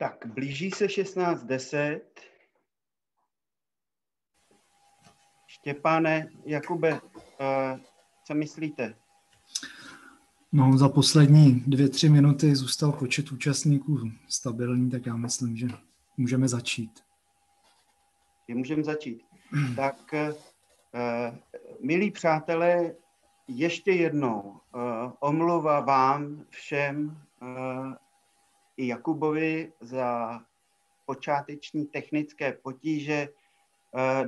Tak, blíží se 16:10. Štěpáne, Jakube, co myslíte? No, za poslední 2-3 minuty zůstal počet účastníků stabilní, tak já myslím, že můžeme začít. Můžeme začít. Tak, milí přátelé, ještě jednou omluva vám všem i Jakubovi za počáteční technické potíže.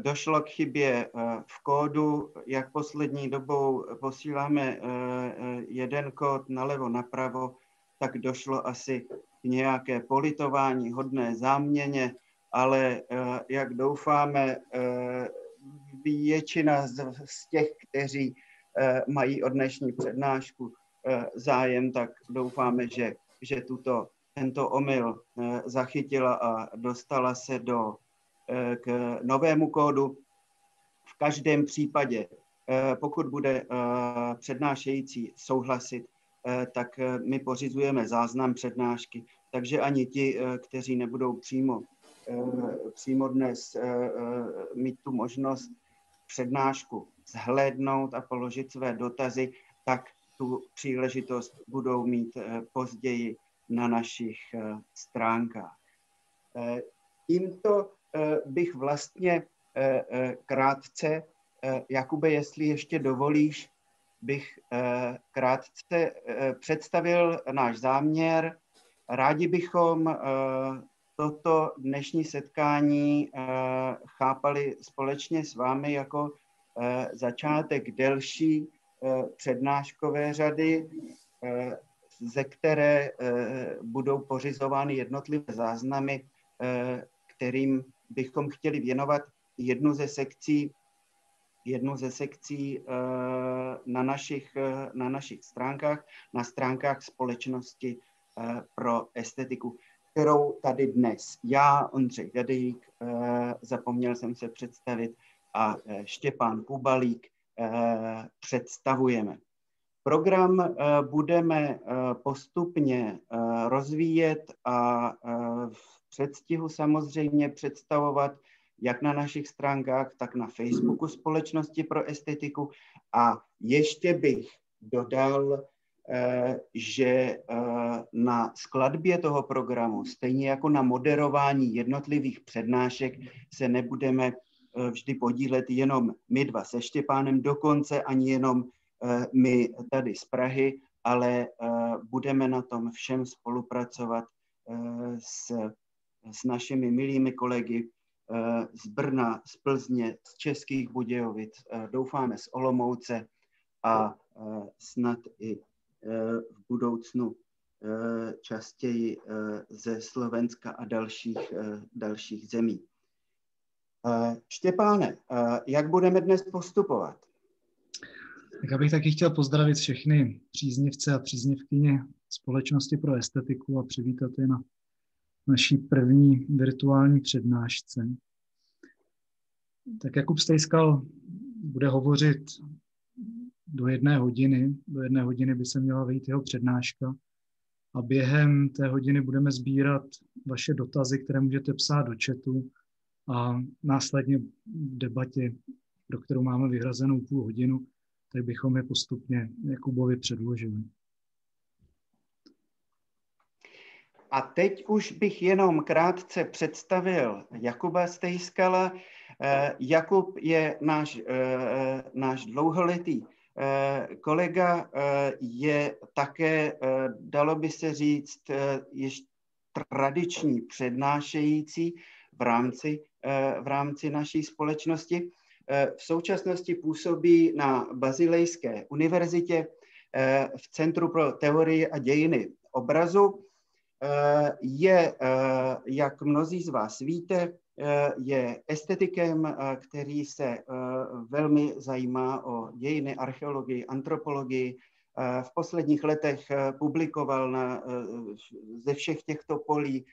Došlo k chybě v kódu, jak poslední dobou posíláme jeden kód nalevo napravo, tak došlo asi k nějaké politování hodné záměně, ale jak doufáme, většina z těch, kteří mají o dnešní přednášku zájem, tak doufáme, že tento omyl zachytila a dostala se k novému kódu. V každém případě, pokud bude přednášející souhlasit, tak my pořizujeme záznam přednášky, takže ani ti, kteří nebudou přímo dnes mít tu možnost přednášku zhlédnout a položit své dotazy, tak tu příležitost budou mít později na našich stránkách. Tímto bych vlastně krátce, Jakube, jestli ještě dovolíš, bych krátce představil náš záměr. Rádi bychom toto dnešní setkání chápali společně s vámi jako začátek delší přednáškové řady, ze které budou pořizovány jednotlivé záznamy, kterým bychom chtěli věnovat jednu ze sekcí na našich stránkách, na stránkách Společnosti pro estetiku, kterou tady dnes já, Ondřej Gadejík, zapomněl jsem se představit, a Štěpán Kubalík představujeme. Program budeme postupně rozvíjet a v předstihu samozřejmě představovat jak na našich stránkách, tak na Facebooku Společnosti pro estetiku. A ještě bych dodal, že na skladbě toho programu, stejně jako na moderování jednotlivých přednášek, se nebudeme vždy podílet jenom my dva se Štěpánem, dokonce ani jenom my tady z Prahy, ale budeme na tom všem spolupracovat s našimi milými kolegy z Brna, z Plzně, z Českých Budějovic, doufáme z Olomouce a snad i v budoucnu častěji ze Slovenska a dalších zemí. Štěpáne, jak budeme dnes postupovat? Tak já bych taky chtěl pozdravit všechny příznivce a příznivkyně Společnosti pro estetiku a přivítat je na naší první virtuální přednášce. Tak Jakub Stejskal bude hovořit do 1 hodiny. Do 1 hodiny by se měla vejít jeho přednáška a během té hodiny budeme sbírat vaše dotazy, které můžete psát do chatu a následně v debatě, pro kterou máme vyhrazenou půl hodinu, tak bychom je postupně Jakubovi předložili. A teď už bych jenom krátce představil Jakuba Stejskala. Jakub je náš dlouholetý kolega, je také, dalo by se říct, již tradiční přednášející v rámci naší společnosti. V současnosti působí na Bazilejské univerzitě v Centru pro teorii a dějiny obrazu. Je, jak mnozí z vás víte, je estetikem, který se velmi zajímá o dějiny, archeologii, antropologii. V posledních letech publikoval ze všech těchto polí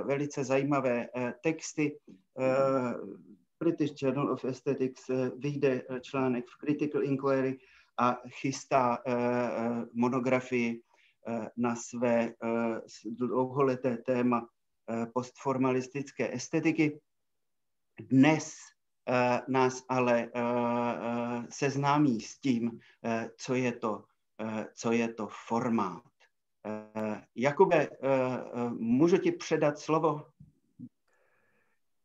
velice zajímavé texty. British Journal of Aesthetics vyjde článek v Critical Inquiry a chystá monografii na své dlouholeté téma postformalistické estetiky. Dnes nás ale seznámí s tím, co je to formát. Jakube, můžu ti předat slovo?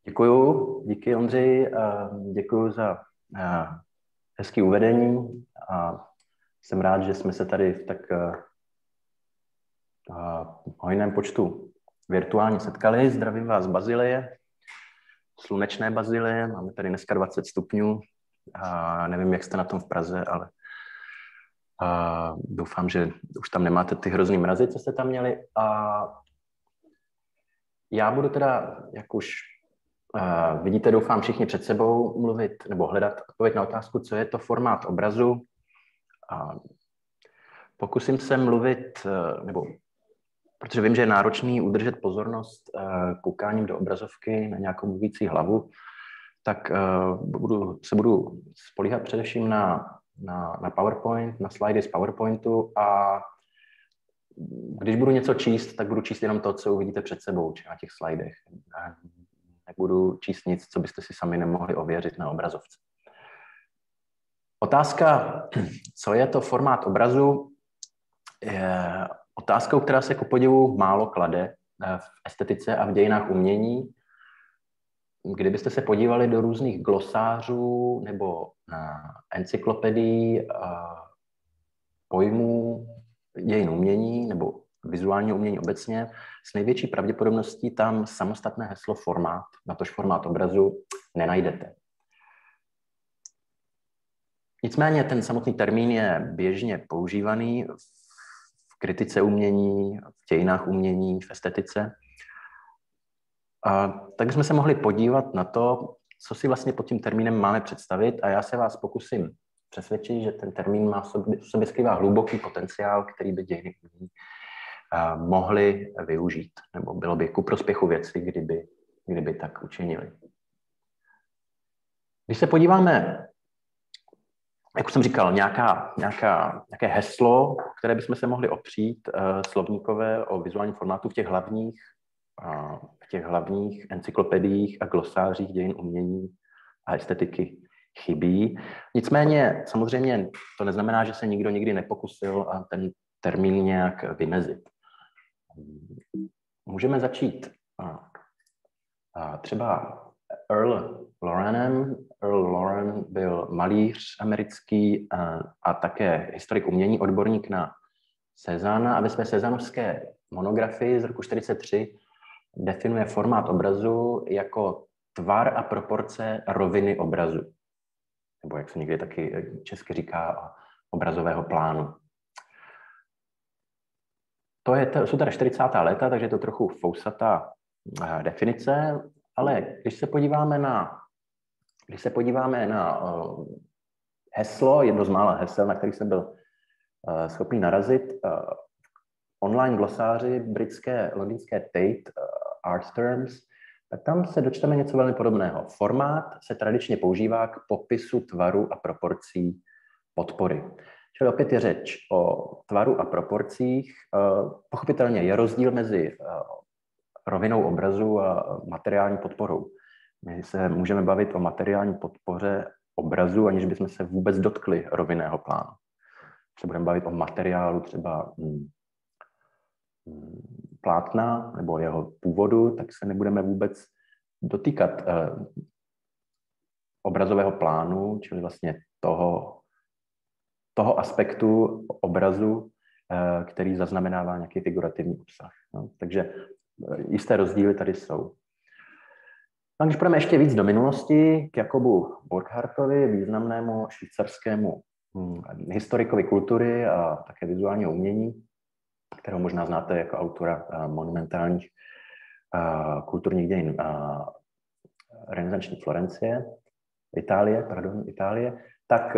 Děkuju, díky Ondřeji, děkuju za hezký uvedení a jsem rád, že jsme se tady v tak hojném počtu virtuálně setkali. Zdravím vás z Bazilie, slunečné Bazilie, máme tady dneska 20 stupňů. Nevím, jak jste na tom v Praze, ale doufám, že už tam nemáte ty hrozný mrazy, co jste tam měli. Já budu teda, jak už vidíte, doufám, všichni před sebou mluvit nebo hledat odpověď na otázku, co je to formát obrazu. Pokusím se mluvit, protože vím, že je náročný udržet pozornost koukáním do obrazovky na nějakou mluvící hlavu, tak se budu spolíhat především na PowerPoint, na slidy z PowerPointu a když budu něco číst, tak budu číst jenom to, co uvidíte před sebou, či na těch slidech. Nebudu číst nic, co byste si sami nemohli ověřit na obrazovce. Otázka, co je to formát obrazu, je otázkou, která se ku podivu málo klade v estetice a v dějinách umění. Kdybyste se podívali do různých glosářů nebo na encyklopedii pojmů dějin umění nebo vizuální umění obecně, s největší pravděpodobností tam samostatné heslo formát, natož formát obrazu, nenajdete. Nicméně ten samotný termín je běžně používaný v kritice umění, v dějinách umění, v estetice. Tak jsme se mohli podívat na to, co si vlastně pod tím termínem máme představit a já se vás pokusím přesvědčit, že ten termín má v sobě skrývá hluboký potenciál, který by dějiny umění mohli využít, nebo bylo by ku prospěchu věci, kdyby tak učinili. Když se podíváme, jak už jsem říkal, nějaké heslo, které bychom se mohli opřít, slovníkové o vizuálním formátu v těch hlavních encyklopediích a glosářích dějin umění a estetiky chybí. Nicméně samozřejmě to neznamená, že se nikdo nikdy nepokusil a ten termín nějak vymezit. Můžeme začít třeba Earl Loranem. Earl Loran byl malíř americký a také historik umění, odborník na Cézanne a ve své Cézanovské monografii z roku 1943 definuje formát obrazu jako tvar a proporce roviny obrazu. Nebo jak se někdy taky česky říká, obrazového plánu. Jsou tady 40. léta, takže je to trochu fousatá definice, ale když se podíváme na heslo, jedno z mála hesel, na který jsem byl schopný narazit, online glosáři britské, londýnské Tate Art Terms, tak tam se dočteme něco velmi podobného. Formát se tradičně používá k popisu tvaru a proporcí podpory. Čili opět je řeč o tvaru a proporcích. Pochopitelně je rozdíl mezi rovinou obrazu a materiální podporou. My se můžeme bavit o materiální podpoře obrazu, aniž bychom se vůbec dotkli rovinného plánu. Když se budeme bavit o materiálu třeba plátna nebo jeho původu, tak se nebudeme vůbec dotýkat obrazového plánu, čili vlastně toho aspektu obrazu, který zaznamenává nějaký figurativní obsah. No, takže jisté rozdíly tady jsou. A když půjdeme ještě víc do minulosti, k Jakobu Burckhartovi, významnému švýcarskému historikovi kultury a také vizuálního umění, kterého možná znáte jako autora monumentálních kulturních dějin renesanční Florencie, Itálie, tak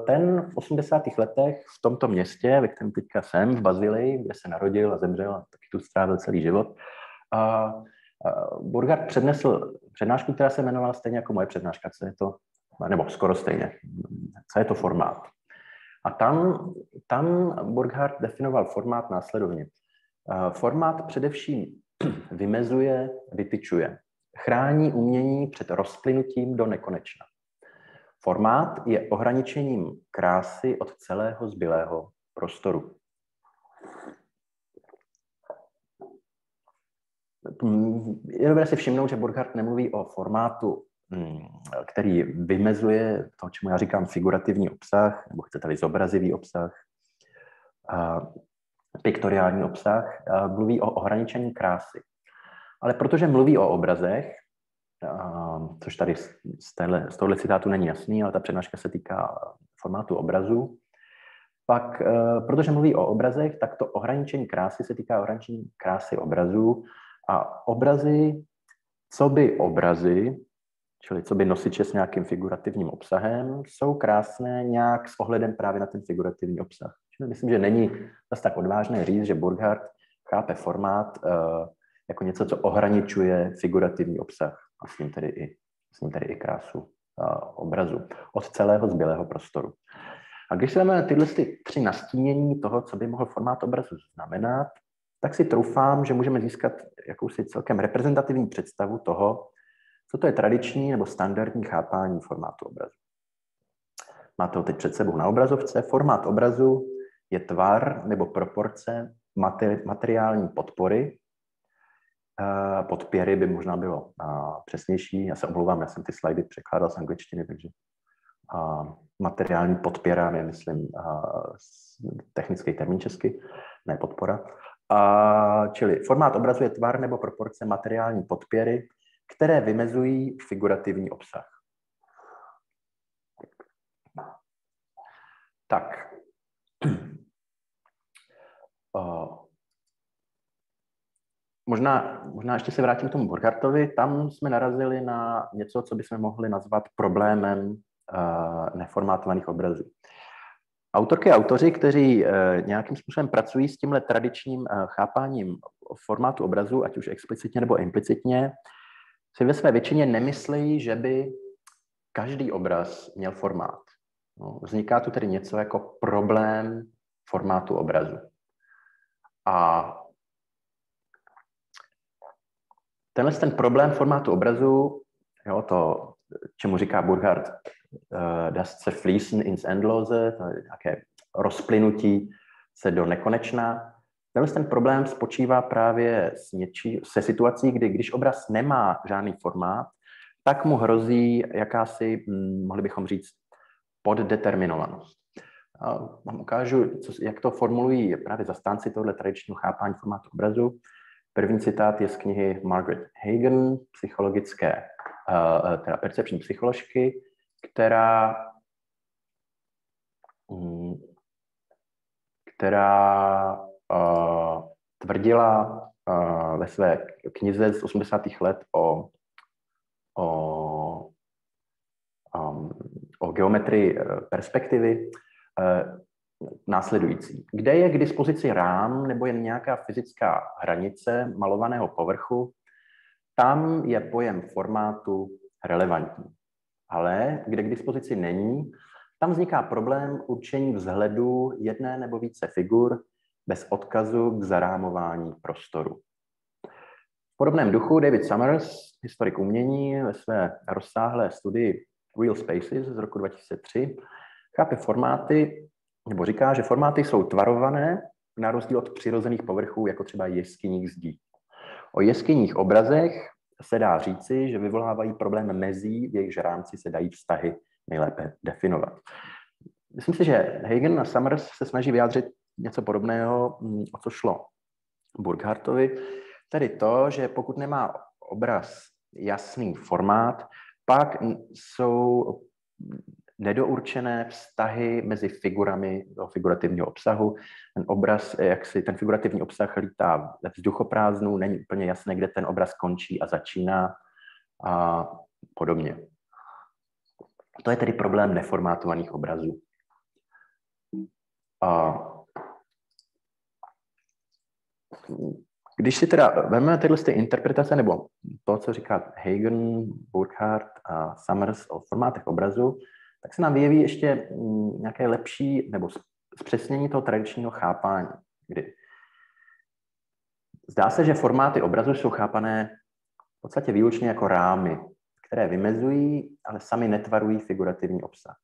ten v 80. letech v tomto městě, ve kterém teďka jsem, v Bazilii, kde se narodil a zemřel a taky tu strávil celý život, Burckhardt přednesl přednášku, která se jmenovala stejně jako moje přednáška, co je to, nebo skoro stejně, co je to formát. A tam Burckhardt definoval formát následovně. Formát především vymezuje, vytyčuje, chrání umění před rozplynutím do nekonečna. Formát je ohraničením krásy od celého zbylého prostoru. Je dobré si všimnout, že Burckhardt nemluví o formátu, který vymezuje to, čemu já říkám figurativní obsah, nebo chcete-li zobrazivý obsah, piktoriální obsah, mluví o ohraničení krásy. Ale protože mluví o obrazech, což tady z tohohle citátu není jasný, ale ta přednáška se týká formátu obrazu, pak, protože mluví o obrazech, tak to ohraničení krásy se týká ohraničení krásy obrazů a obrazy, čili co by nosiče s nějakým figurativním obsahem, jsou krásné nějak s ohledem právě na ten figurativní obsah. Čili myslím, že není zase tak odvážné říct, že Burckhardt chápe formát jako něco, co ohraničuje figurativní obsah a s ním tedy i krásu obrazu od celého zbylého prostoru. A když se máme tyhle tři nastínění toho, co by mohl formát obrazu znamenat, tak si troufám, že můžeme získat jakousi celkem reprezentativní představu toho, co to je tradiční nebo standardní chápání formátu obrazu. Máte ho teď před sebou na obrazovce. Formát obrazu je tvar nebo proporce materiální podpory. Podpěry by možná bylo přesnější. Já se omlouvám, já jsem ty slajdy překládal z angličtiny, takže materiální podpěra je, myslím, technický termín česky, ne podpora. Čili formát obrazu je tvar nebo proporce materiální podpěry, které vymezují figurativní obsah. Tak. Možná ještě se vrátím k tomu Burckhartovi. Tam jsme narazili na něco, co bychom mohli nazvat problémem neformátovaných obrazů. Autorky a autoři, kteří nějakým způsobem pracují s tímhle tradičním chápáním formátu obrazu, ať už explicitně nebo implicitně, si ve své většině nemyslejí, že by každý obraz měl formát. No, vzniká tu tedy něco jako problém formátu obrazu. A ten problém formátu obrazu, jo, to, čemu říká Burckhardt, das Zerfließen ins Endlose, to je nějaké rozplynutí se do nekonečna. Ten problém spočívá právě se situací, kdy když obraz nemá žádný formát, tak mu hrozí jakási, mohli bychom říct, poddeterminovanost. Vám ukážu, jak to formulují právě zastánci tohle tradičního chápání formátu obrazu. První citát je z knihy Margaret Hagan, teda percepční psycholožky, která tvrdila ve své knize z 80. let o geometrii perspektivy následující. Kde je k dispozici rám nebo jen nějaká fyzická hranice malovaného povrchu, tam je pojem formátu relevantní. Ale kde k dispozici není, tam vzniká problém určení vzhledu jedné nebo více figur bez odkazu k zarámování prostoru. V podobném duchu David Summers, historik umění, ve své rozsáhlé studii Real Spaces z roku 2003 chápe formáty, nebo říká, že formáty jsou tvarované na rozdíl od přirozených povrchů, jako třeba jeskyních zdí. O jeskyních obrazech se dá říci, že vyvolávají problém mezí, v jejichž rámci se dají vztahy nejlépe definovat. Myslím si, že Hagan a Summers se snaží vyjádřit něco podobného, o co šlo Burckhartovi, tedy to, že pokud nemá obraz jasný formát, pak jsou nedourčené vztahy mezi figurami do figurativního obsahu. Ten obraz, ten figurativní obsah lítá ve vzduchoprázdnu, není úplně jasné, kde ten obraz končí a začíná a podobně. To je tedy problém neformátovaných obrazů. Když si teda vezmeme tyhle interpretace, nebo to, co říká Hagan, Burckhardt a Summers o formátech obrazu, tak se nám vyjeví ještě nějaké lepší nebo zpřesnění toho tradičního chápání, kdy zdá se, že formáty obrazu jsou chápané v podstatě výlučně jako rámy, které vymezují, ale sami netvarují figurativní obsah.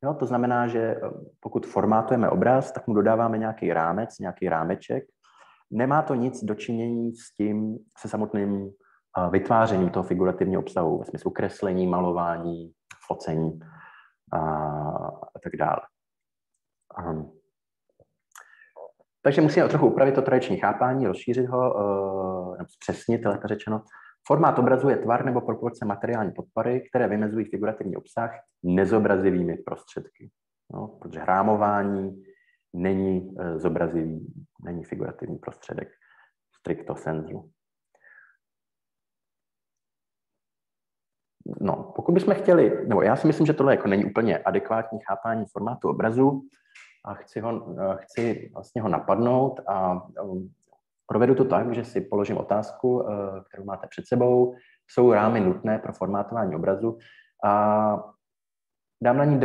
Jo, to znamená, že pokud formátujeme obraz, tak mu dodáváme nějaký rámec, nějaký rámeček. Nemá to nic dočinění s tím, se samotným vytvářením toho figurativního obsahu, ve smyslu kreslení, malování, focení a tak dále. Takže musíme trochu upravit to tradiční chápání, rozšířit ho, nebo zpřesnit, lépe řečeno. Formát obrazu je tvar nebo proporce materiální podpory, které vymezují figurativní obsah nezobrazivými prostředky. No, protože rámování není zobrazivý, není figurativní prostředek stricto sensu. No, pokud bychom chtěli, nebo já si myslím, že tohle jako není úplně adekvátní chápání formátu obrazu a chci vlastně ho napadnout a provedu to tak, že si položím otázku, kterou máte před sebou. Jsou rámy nutné pro formátování obrazu? A dám na ní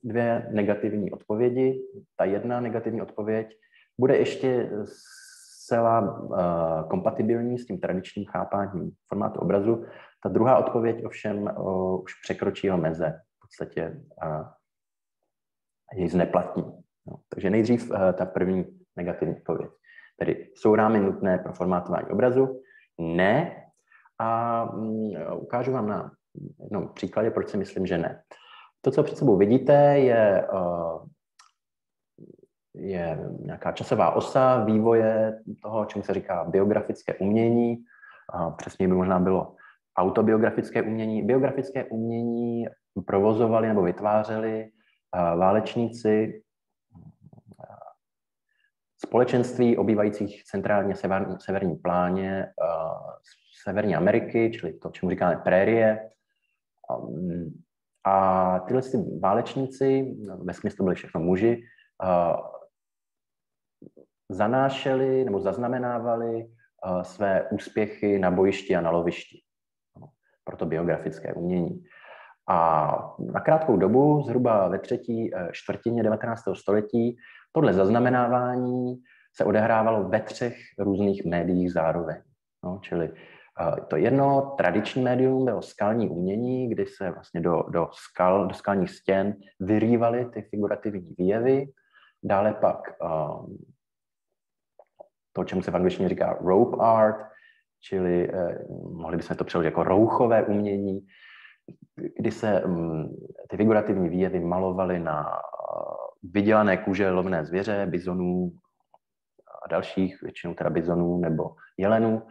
dvě negativní odpovědi. Ta jedna negativní odpověď bude ještě zcela kompatibilní s tím tradičním chápáním formátu obrazu. Ta druhá odpověď ovšem už překročí jeho meze. V podstatě jej zneplatní. No, takže nejdřív ta první negativní odpověď. Tedy jsou rámy nutné pro formátování obrazu? Ne. A ukážu vám na jednom příkladě, proč si myslím, že ne. To, co před sebou vidíte, je nějaká časová osa vývoje toho, čemu se říká biografické umění. Přesně by možná bylo autobiografické umění. Biografické umění provozovali nebo vytvářeli válečníci společenství obývajících centrálně severní pláně Severní Ameriky, čili to, čemu říkáme prérie. A tyhle válečníci, ve smyslu to byli všechno muži, zanášeli nebo zaznamenávali své úspěchy na bojišti a na lovišti. Proto biografické umění. A na krátkou dobu, zhruba ve třetí čtvrtině 19. století, tohle zaznamenávání se odehrávalo ve 3 různých médiích zároveň. No, čili to jedno tradiční médium bylo skalní umění, kdy se vlastně do skalních stěn vyrývaly ty figurativní výjevy. Dále pak to, čemu se v angličtině říká rope art, čili mohli bychom to přeložit jako rouchové umění, kdy se ty figurativní výjevy malovaly na vydělané kůže lovné zvěře, bizonů a dalších, většinou teda bizonů nebo jelenů.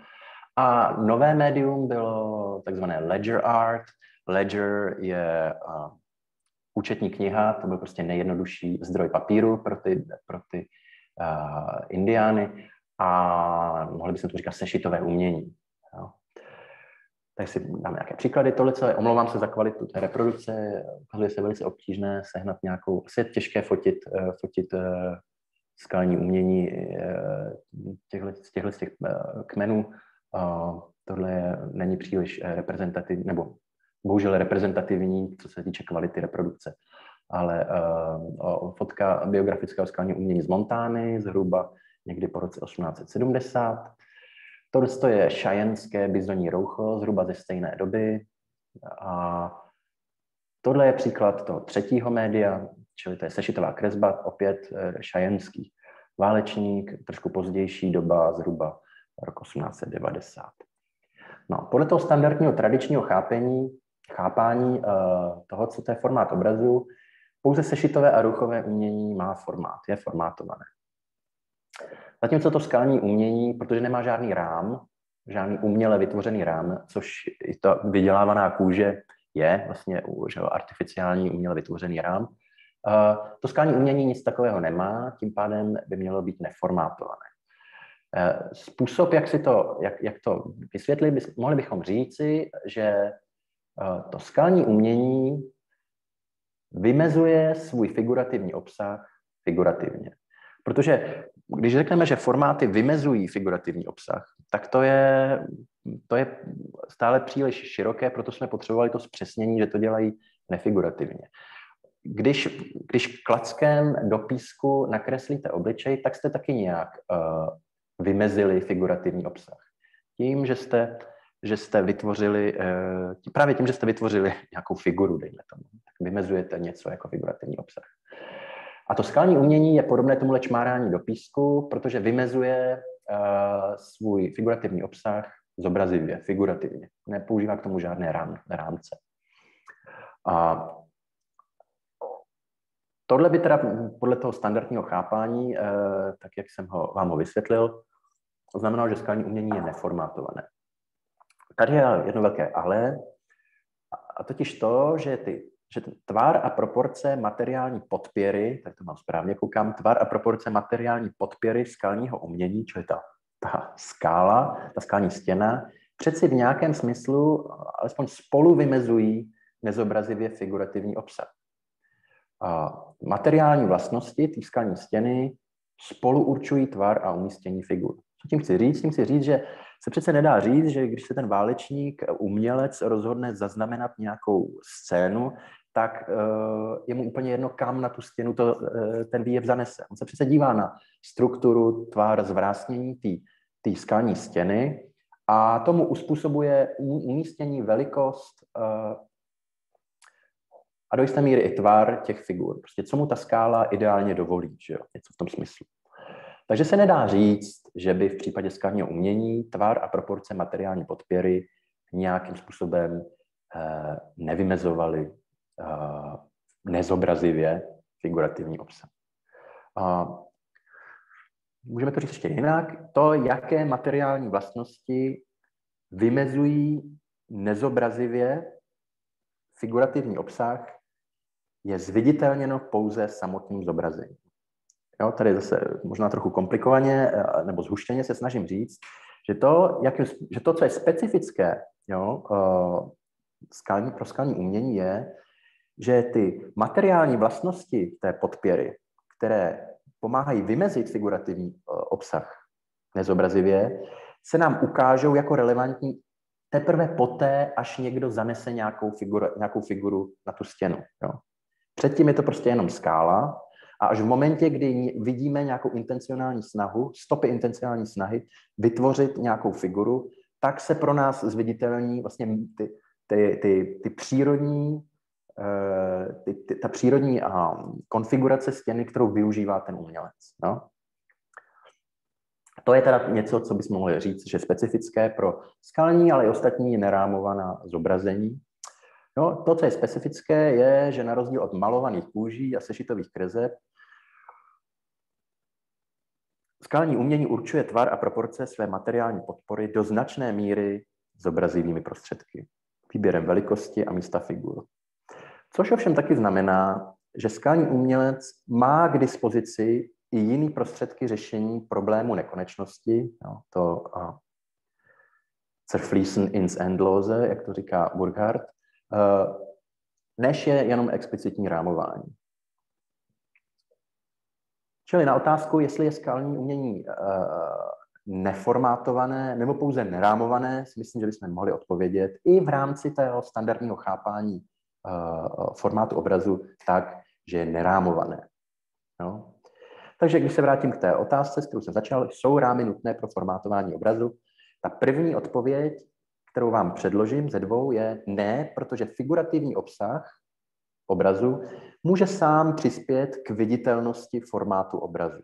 A nové médium bylo takzvané ledger art. Ledger je účetní kniha, to byl prostě nejjednodušší zdroj papíru pro ty indiány a mohli bychom to říkat sešitové umění. Jo. Tak si dáme nějaké příklady. Tohle, omlouvám se za kvalitu té reprodukce, ukazuje se velice obtížné sehnat nějakou, asi je těžké fotit skalní umění z těch kmenů. Tohle není příliš reprezentativní, nebo bohužel reprezentativní, co se týče kvality reprodukce. Ale fotka biografického skalního umění z Montány, zhruba někdy po roce 1870. Tohle je cheyenneské bizonní roucho, zhruba ze stejné doby. A tohle je příklad toho třetího média, čili to je sešitová kresba, opět cheyenský válečník, trošku pozdější doba, zhruba rok 1890. No, podle toho standardního tradičního chápání toho, co to je formát obrazu, pouze sešitové a ruchové umění má formát, je formátované. Zatímco to skalní umění, protože nemá žádný rám, žádný uměle vytvořený rám, což i ta vydělávaná kůže je vlastně artificiální uměle vytvořený rám, to skalní umění nic takového nemá, tím pádem by mělo být neformátované. Způsob, jak to vysvětlit, mohli bychom říci, že to skalní umění vymezuje svůj figurativní obsah figurativně. Protože když řekneme, že formáty vymezují figurativní obsah, tak to je stále příliš široké, proto jsme potřebovali to zpřesnění, že to dělají nefigurativně. Když klackem do písku nakreslíte obličej, tak jste taky nějak vymezili figurativní obsah. Tím, že jste vytvořili, právě tím, že jste vytvořili nějakou figuru, dejme tomu, tak vymezujete něco jako figurativní obsah. A to skální umění je podobné tomuhle čmárání do písku, protože vymezuje svůj figurativní obsah zobrazivě, figurativně. Nepoužívá k tomu žádné rámce. A tohle by teda podle toho standardního chápání, tak jak jsem vám ho vysvětlil, to znamená, že skální umění je neformátované. Tady je jedno velké ale, a totiž to, že ten tvar a proporce materiální podpěry, tak to mám správně, koukám, tvar a proporce materiální podpěry skalního umění, čo je ta skála, ta skální stěna, přeci v nějakém smyslu alespoň spolu vymezují nezobrazivě figurativní obsah. Materiální vlastnosti té skální stěny spolu určují tvar a umístění figur. Co tím chci říct? Tím chci říct, že se přece nedá říct, že když se ten válečník, umělec rozhodne zaznamenat nějakou scénu, tak je mu úplně jedno, kam na tu stěnu ten výjev zanese. On se přece dívá na strukturu, tvar, zvrásnění té skální stěny a tomu uspůsobuje umístění, velikost a do jisté míry i tvar těch figur. Prostě co mu ta skála ideálně dovolí, že jo? Něco v tom smyslu. Takže se nedá říct, že by v případě skalního umění tvar a proporce materiální podpěry nějakým způsobem nevymezovaly nezobrazivě figurativní obsah. Můžeme to říct ještě jinak. To, jaké materiální vlastnosti vymezují nezobrazivě figurativní obsah, je zviditelněno pouze samotným zobrazením. Jo, tady zase možná trochu komplikovaně nebo zhuštěně se snažím říct, že to co je specifické, jo, pro skalní umění, je, že ty materiální vlastnosti té podpěry, které pomáhají vymezit figurativní obsah nezobrazivě, se nám ukážou jako relevantní teprve poté, až někdo zanese nějakou figuru na tu stěnu. Jo. Předtím je to prostě jenom skála a až v momentě, kdy vidíme nějakou intencionální snahu, stopy intencionální snahy vytvořit nějakou figuru, tak se pro nás zviditelní vlastně ty přírodní ta přírodní konfigurace stěny, kterou využívá ten umělec. No? To je teda něco, co bychom mohli říct, že je specifické pro skalní, ale i ostatní nerámovaná zobrazení. No, to, co je specifické, je, že na rozdíl od malovaných kůží a sešitových kreseb, skalní umění určuje tvar a proporce své materiální podpory do značné míry zobrazivými prostředky, výběrem velikosti a místa figur. Což ovšem taky znamená, že skalní umělec má k dispozici i jiný prostředky řešení problému nekonečnosti, no, to Zerfließen ins Endlose, jak to říká Burckhardt, než je jenom explicitní rámování. Čili na otázku, jestli je skalní umění neformátované nebo pouze nerámované, si myslím, že bychom mohli odpovědět i v rámci tého standardního chápání formátu obrazu tak, že je nerámované. No. Takže když se vrátím k té otázce, s kterou jsem začal, jsou rámy nutné pro formátování obrazu? Ta první odpověď, kterou vám předložím ze dvou, je ne, protože figurativní obsah obrazu může sám přispět k viditelnosti formátu obrazu.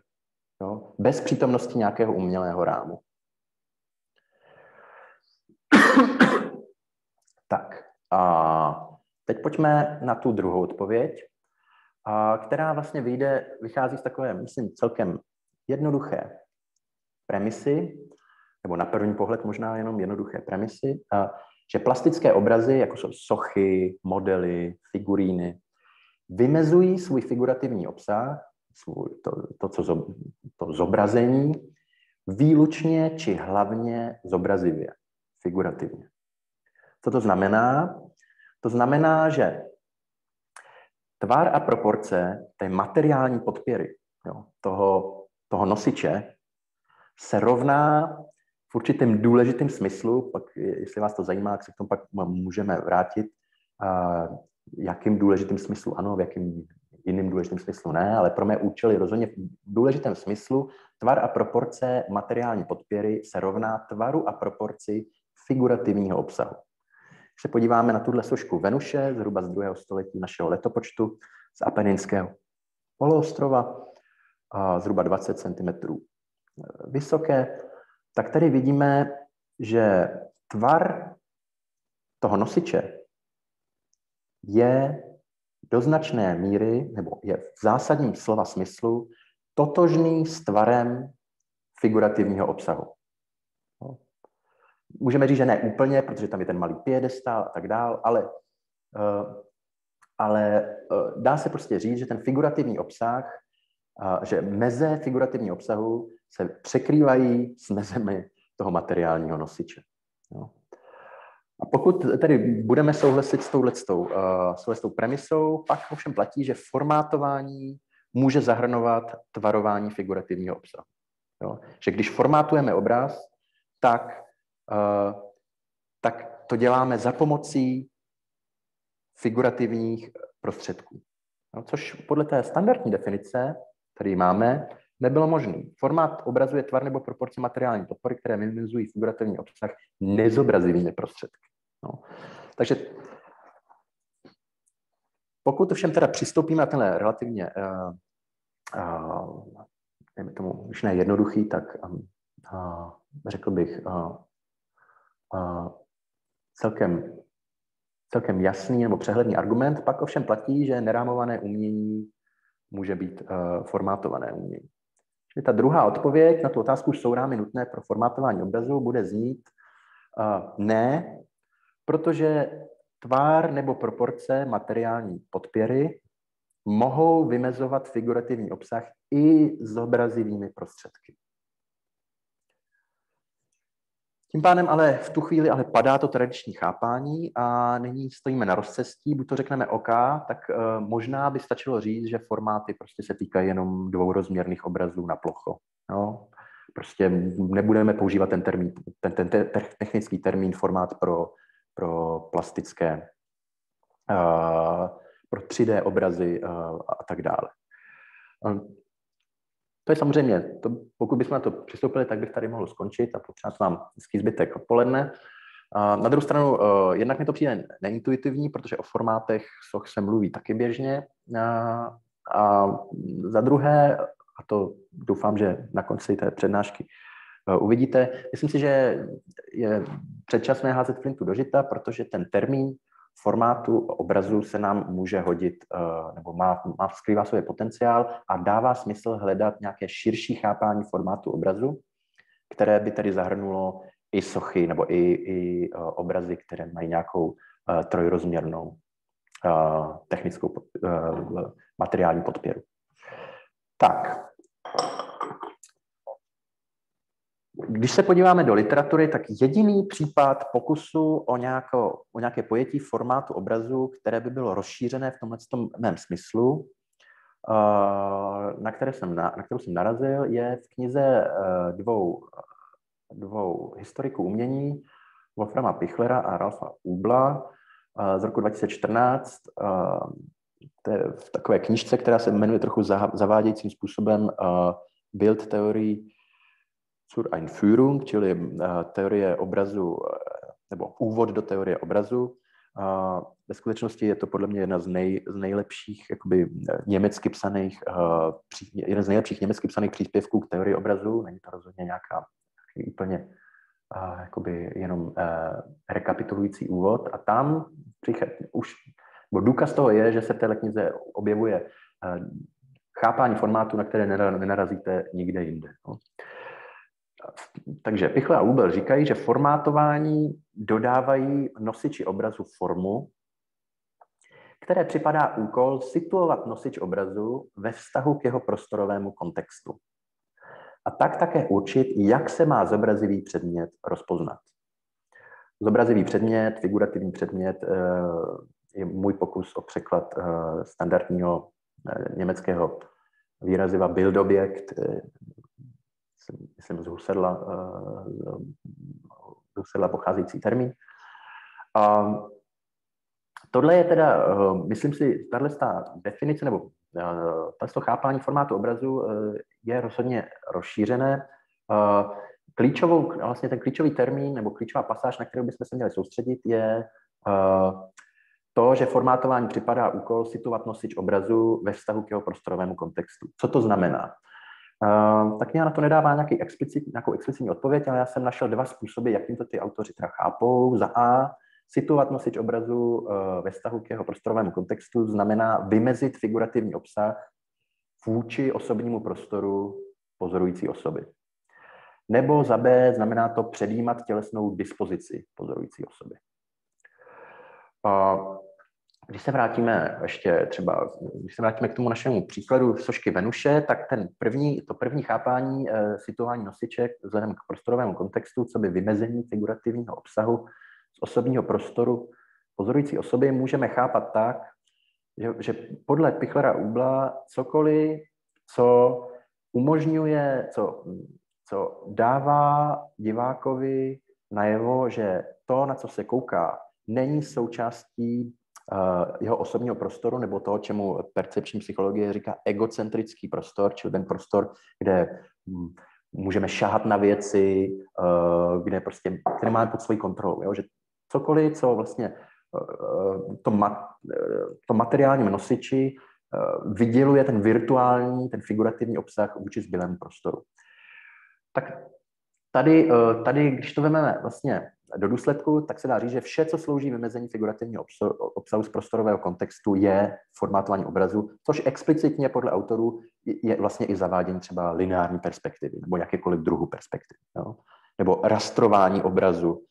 No, bez přítomnosti nějakého umělého rámu. Tak, a teď pojďme na tu druhou odpověď, která vlastně vychází z takové, myslím, celkem jednoduché premisy, nebo na první pohled možná jenom jednoduché premisy, že plastické obrazy, jako jsou sochy, modely, figuríny, vymezují svůj figurativní obsah, to zobrazení, výlučně či hlavně zobrazivě, figurativně. Co to znamená? To znamená, že tvar a proporce té materiální podpěry, jo, toho nosiče se rovná v určitém důležitém smyslu, pak, jestli vás to zajímá, tak se k tomu pak můžeme vrátit, jakým důležitým smyslu ano, v jakým jiným důležitým smyslu ne, ale pro mé účely rozhodně v důležitém smyslu tvar a proporce materiální podpěry se rovná tvaru a proporci figurativního obsahu. Když se podíváme na tuhle sošku Venuše, zhruba z 2. století našeho letopočtu, z Apeninského poloostrova, zhruba 20 cm vysoké, tak tady vidíme, že tvar toho nosiče je do značné míry, nebo je v zásadním slova smyslu, totožný s tvarem figurativního obsahu. Můžeme říct, že ne úplně, protože tam je ten malý piedestal a tak dál, ale dá se prostě říct, že ten figurativní obsah, že meze figurativního obsahu se překrývají s mezemi toho materiálního nosiče. Jo. A pokud tedy budeme souhlasit s touhletou premisou, pak ovšem platí, že formátování může zahrnovat tvarování figurativního obsahu. Jo. Že když formátujeme obraz, tak to děláme za pomocí figurativních prostředků. No, což podle té standardní definice, který máme, nebylo možné. Formát obrazuje tvar nebo proporci materiální podpory, které minimizují figurativní obsah nezobrazivými prostředky. No. Takže pokud všem teda přistoupíme na tenhle relativně, dejme tomu, už ne jednoduchý, tak řekl bych celkem jasný nebo přehledný argument, pak ovšem platí, že nerámované umění může být formátované umění. Čili ta druhá odpověď na tu otázku, jsou rámy nutné pro formátování obrazu, bude znít ne, protože tvar nebo proporce materiální podpěry mohou vymezovat figurativní obsah i zobrazivými prostředky. Tím pádem ale v tu chvíli padá to tradiční chápání a nyní stojíme na rozcestí, buď to řekneme OK, tak možná by stačilo říct, že formáty prostě se týkají jenom dvourozměrných obrazů na plocho. No? Prostě nebudeme používat ten technický termín formát pro plastické, pro 3D obrazy a tak dále. To je samozřejmě, pokud bychom na to přistoupili, tak bych tady mohl skončit a popřát vám hezký zbytek odpoledne. Na druhou stranu, jednak mi to přijde neintuitivní, protože o formátech soch se mluví taky běžně. A za druhé, a to doufám, že na konci té přednášky uvidíte, myslím si, že je předčasné házet flintu do žita, protože ten termín formátu obrazu se nám může hodit, nebo skrývá svůj potenciál a dává smysl hledat nějaké širší chápání formátu obrazu, které by tedy zahrnulo i sochy nebo i obrazy, které mají nějakou trojrozměrnou technickou materiální podpěru. Tak. Když se podíváme do literatury, tak jediný případ pokusu o nějaké pojetí formátu obrazu, které by bylo rozšířené v tomhle mém smyslu, na kterou jsem narazil, je v knize dvou historiků umění, Wolframa Pichlera a Ralfa Ubla z roku 2014. To je v takové knížce, která se jmenuje trochu zavádějícím způsobem Bildtheorie zur Einführung, čili teorie obrazu, nebo úvod do teorie obrazu. Ve skutečnosti je to podle mě jedna z nejlepších jakoby, německy psaných, jeden z nejlepších německy psaných příspěvků k teorii obrazu. Není to rozhodně nějaká úplně jakoby jenom rekapitulující úvod. A tam důkaz toho je, že se v téhle knize objevuje chápání formátu, na které nenarazíte nikde jinde. No. Takže Pichler a Ubel říkají, že formátování dodávají nosiči obrazu formu, které připadá úkol situovat nosič obrazu ve vztahu k jeho prostorovému kontextu. A tak také určit, jak se má zobrazivý předmět rozpoznat. Zobrazivý předmět, figurativní předmět je můj pokus o překlad standardního německého výraziva Bildobjekt, myslím z Husserla pocházející termín. Tohle je teda, myslím si, tato definice nebo to chápání formátu obrazu je rozhodně rozšířené. Vlastně ten klíčový termín nebo klíčová pasáž, na kterou bychom se měli soustředit, je to, že formátování připadá úkol situovat nosič obrazu ve vztahu k jeho prostorovému kontextu. Co to znamená? Tak mě na to nedává nějakou explicitní odpověď, ale já jsem našel 2 způsoby, jakým to ty autoři teda chápou. Za A, situovat nosič obrazu ve vztahu k jeho prostorovému kontextu znamená vymezit figurativní obsah vůči osobnímu prostoru pozorující osoby. Nebo za B, znamená to předjímat tělesnou dispozici pozorující osoby. Když se vrátíme k tomu našemu příkladu sošky Venuše, tak to první chápání situování nosiček vzhledem k prostorovému kontextu, co by vymezení figurativního obsahu z osobního prostoru pozorující osoby, můžeme chápat tak, že podle Pichlera Ubla cokoliv, co umožňuje, co dává divákovi najevo, že to, na co se kouká, není součástí jeho osobního prostoru nebo toho, čemu percepční psychologie říká egocentrický prostor, čili ten prostor, kde můžeme šáhat na věci, kde prostě máme pod svojí kontrolou. Jo? Že cokoliv, co vlastně to materiálním nosiči vyděluje ten virtuální, ten figurativní obsah vůči zbylému prostoru. Tak tady, když to vezmeme vlastně do důsledku, tak se dá říct, že vše, co slouží vymezení figurativního obsahu z prostorového kontextu, je formátování obrazu, což explicitně podle autorů je vlastně i zavádění třeba lineární perspektivy nebo jakékoliv druhu perspektivy, jo? Nebo rastrování obrazu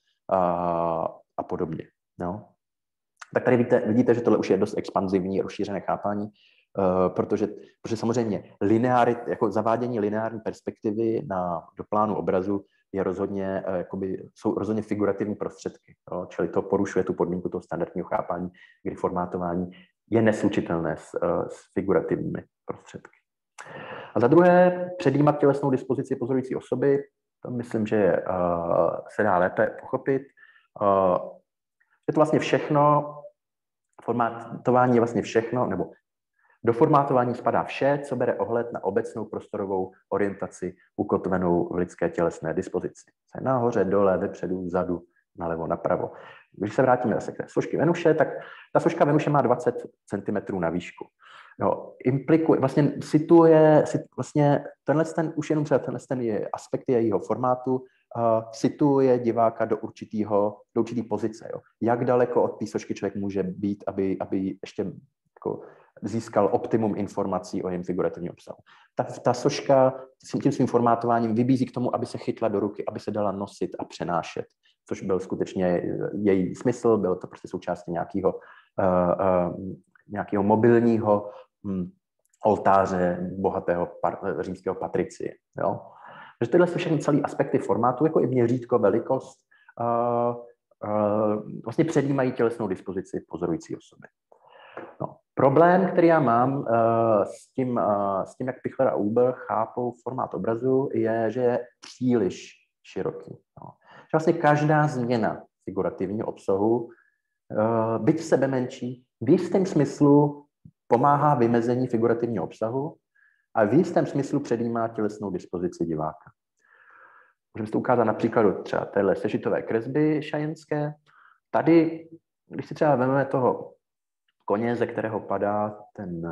a podobně. Jo? Tak tady vidíte, že tohle už je dost expanzivní, rozšířené chápání, protože samozřejmě jako zavádění lineární perspektivy do plánu obrazu jsou rozhodně figurativní prostředky. Jo? Čili to porušuje tu podmínku toho standardního chápání, kdy formátování je neslučitelné s figurativními prostředky. A za druhé, předjímat tělesnou dispozici pozorující osoby, to myslím, že se dá lépe pochopit. Je to vlastně všechno, formátování je vlastně všechno, nebo do formátování spadá vše, co bere ohled na obecnou prostorovou orientaci ukotvenou v lidské tělesné dispozici. Nahoře, dole, vepředu, vzadu, nalevo, napravo. Když se vrátíme zase k té sošky Venuše, tak ta soška Venuše má 20 cm na výšku. No, už jenom třeba tenhle aspekt jejího formátu situuje diváka do určitý pozice. Jo. Jak daleko od té sošky člověk může být, aby ještě jako získal optimum informací o jejím figurativním obsahu. Ta soška tím svým formátováním vybízí k tomu, aby se chytla do ruky, aby se dala nosit a přenášet, což byl skutečně její smysl, bylo to prostě součástí nějakého mobilního oltáře bohatého římského patricie. Jo? Takže tyhle jsou všechny celý aspekty formátu, jako i měřítko, velikost, vlastně předjímají tělesnou dispozici pozorující osoby. No. Problém, který já mám s tím, jak Pichler a Uber chápou formát obrazu, je, že je příliš široký. No. Že vlastně každá změna figurativního obsahu, byť v sebe menší, v jistém smyslu pomáhá vymezení figurativního obsahu a v jistém smyslu předjímá tělesnou dispozici diváka. Můžeme si to ukázat na příkladu třeba téhle sešitové kresby šajenské. Tady, když si třeba vezmeme toho koně, ze kterého padá ten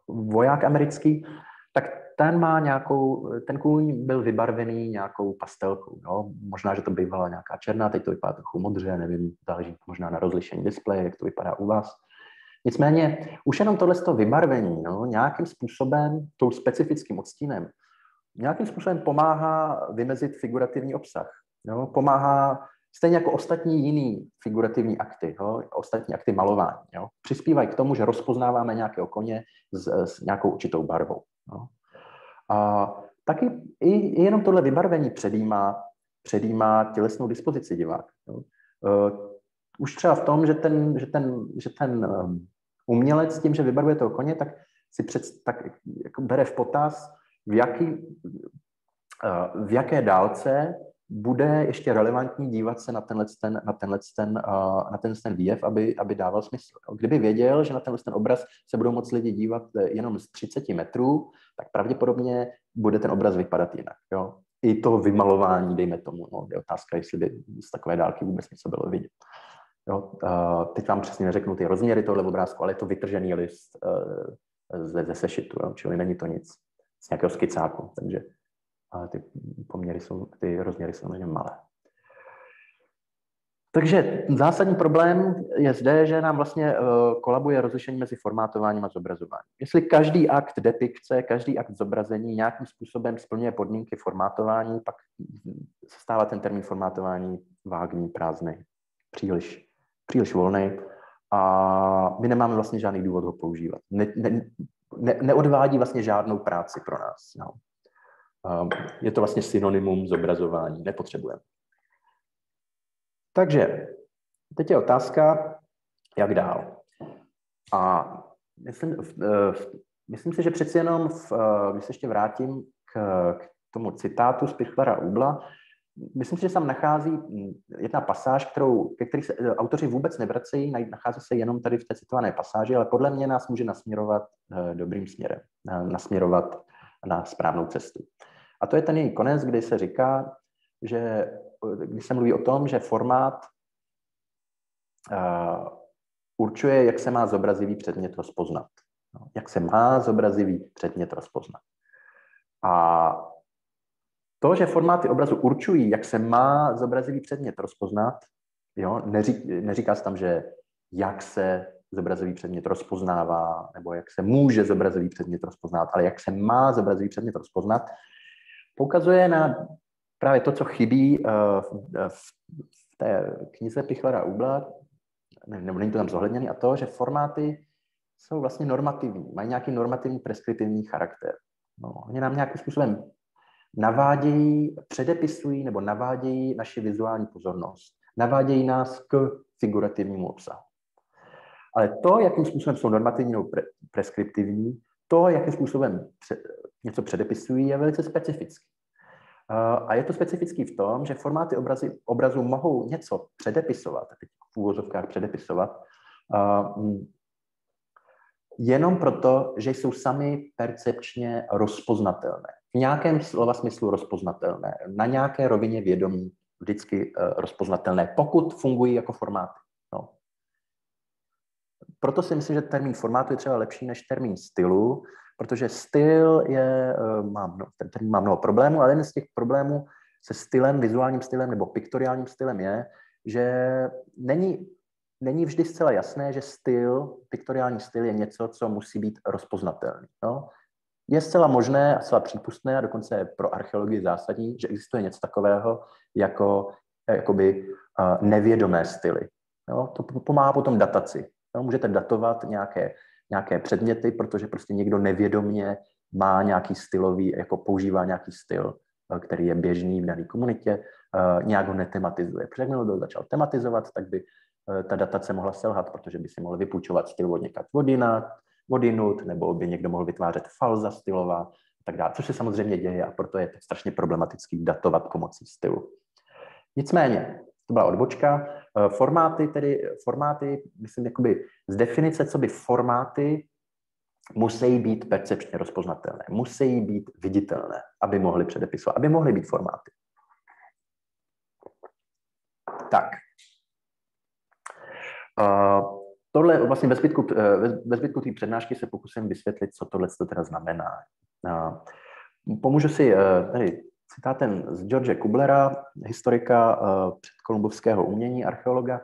voják americký, tak ten kůň byl vybarvený nějakou pastelkou. Jo? Možná, že to bývala nějaká černá, teď to vypadá trochu modře, nevím, záleží možná na rozlišení displeje, jak to vypadá u vás. Nicméně už jenom tohle vybarvení, no, nějakým způsobem, tou specifickým odstínem, nějakým způsobem pomáhá vymezit figurativní obsah. Jo? Pomáhá stejně jako ostatní jiný figurativní akty, jo? Ostatní akty malování. Jo? Přispívají k tomu, že rozpoznáváme nějakého koně s nějakou určitou barvou. Jo? A taky i jenom tohle vybarvení předjímá tělesnou dispozici diváka. Jo? Už třeba v tom, že ten umělec tím, že vybarvuje toho koně, tak jako bere v potaz, v jaké dálce bude ještě relevantní dívat se na ten výjev, aby dával smysl. Kdyby věděl, že na ten obraz se budou moc lidi dívat jenom z 30 metrů, tak pravděpodobně bude ten obraz vypadat jinak. Jo? I to vymalování, dejme tomu, no, je otázka, jestli by z takové dálky vůbec něco bylo vidět. Jo? Teď vám přesně neřeknu ty rozměry tohle obrázku, ale je to vytržený list ze sešitu, jo? Čili není to nic z nějakého skicáku, takže ty rozměry jsou samozřejmě malé. Takže zásadní problém je zde, že nám vlastně kolabuje rozlišení mezi formátováním a zobrazováním. Jestli každý akt depikce, každý akt zobrazení nějakým způsobem splňuje podmínky formátování, pak se stává ten termín formátování vágní, prázdný, příliš volný a my nemáme vlastně žádný důvod ho používat. Neodvádí vlastně žádnou práci pro nás. No. Je to vlastně synonymum zobrazování, nepotřebujeme. Takže teď je otázka, jak dál. A myslím si, že přeci jenom, když se ještě vrátím k tomu citátu z Pichlara Ubla, myslím si, že se tam nachází jedna pasáž, ke které se autoři vůbec nevracejí, nachází se jenom tady v té citované pasáži, ale podle mě nás může nasměrovat dobrým směrem, nasměrovat na správnou cestu. A to je ten její konec, kdy se říká, že když se mluví o tom, že formát určuje, jak se má zobrazivý předmět rozpoznat. Jak se má zobrazivý předmět rozpoznat. A to, že formáty obrazu určují, jak se má zobrazivý předmět rozpoznat, jo, neříká se tam, že jak se zobrazivý předmět rozpoznává, nebo jak se může zobrazivý předmět rozpoznat, ale jak se má zobrazivý předmět rozpoznat, poukazuje na právě to, co chybí v té knize Pichlara Ubla, nebo není to tam zohledněné, a to, že formáty jsou vlastně normativní, mají nějaký normativní preskriptivní charakter. No, oni nám nějakým způsobem navádějí, předepisují nebo navádějí naši vizuální pozornost. Navádějí nás k figurativnímu obsahu. Ale to, jakým způsobem jsou normativní nebo preskriptivní, to, jakým způsobem něco předepisují, je velice specifický. A je to specifický v tom, že formáty obrazu mohou něco předepisovat, teď v úvozovkách předepisovat, jenom proto, že jsou sami percepčně rozpoznatelné. V nějakém slova smyslu rozpoznatelné, na nějaké rovině vědomí vždycky rozpoznatelné, pokud fungují jako formáty. No. Proto si myslím, že termín formátu je třeba lepší než termín stylu, protože styl ten termín má mnoho problémů, ale jeden z těch problémů se stylem, vizuálním stylem nebo piktoriálním stylem je, že není vždy zcela jasné, že piktoriální styl je něco, co musí být rozpoznatelný. No? Je zcela možné a zcela přípustné, a dokonce pro archeologii zásadní, že existuje něco takového jako jakoby nevědomé styly. No? To pomáhá potom dataci. No? Můžete datovat nějaké předměty, protože prostě někdo nevědomě má nějaký stylový, jako používá nějaký styl, který je běžný v dané komunitě, nějak ho netematizuje. Protože jakmile by ho začal tematizovat, tak by ta datace mohla selhat, protože by si mohl vypůjčovat styl od někud odinut, nebo by někdo mohl vytvářet falza stylová a tak dále, což se samozřejmě děje a proto je to strašně problematický datovat pomocí stylu. Nicméně, to byla odbočka. Formáty, myslím, jakoby z definice, co by formáty musí být percepčně rozpoznatelné, musí být viditelné, aby mohly předepisovat, aby mohly být formáty. Tak. Tohle vlastně ve zbytku té přednášky se pokusím vysvětlit, co tohle teda znamená. Pomůžu si tady citátem z George Kublera, historika předkolumbovského umění, archeologa,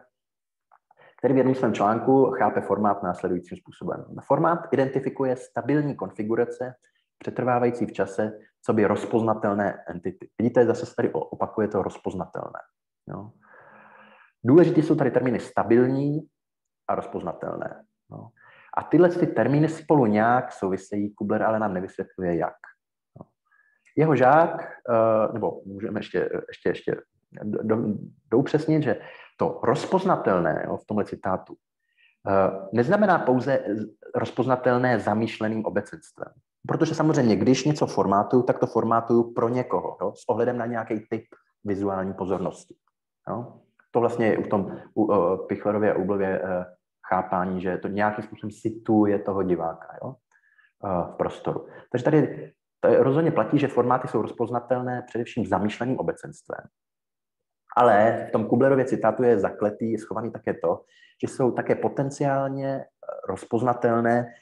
který v jednom svém článku chápe formát následujícím způsobem. Formát identifikuje stabilní konfigurace, přetrvávající v čase, co by rozpoznatelné entity. Vidíte, zase se tady opakuje to rozpoznatelné. Jo? Důležité jsou tady termíny stabilní a rozpoznatelné. No. A tyhle termíny spolu nějak souvisejí, Kubler ale nám nevysvětluje jak. No. Jeho žák, nebo můžeme ještě doupřesnit, že to rozpoznatelné v tomhle citátu neznamená pouze rozpoznatelné zamýšleným obecenstvem. Protože samozřejmě, když něco formátuju, tak to formátuju pro někoho, jo, s ohledem na nějaký typ vizuální pozornosti. Jo? To vlastně je u Pichlerově a Ublově chápání, že to nějakým způsobem situuje toho diváka, jo? V prostoru. Takže tady rozhodně platí, že formáty jsou rozpoznatelné především zamýšleným obecenstvem. Ale v tom Kublerově citátu je zakletý, je schovaný také to, že jsou také potenciálně rozpoznatelné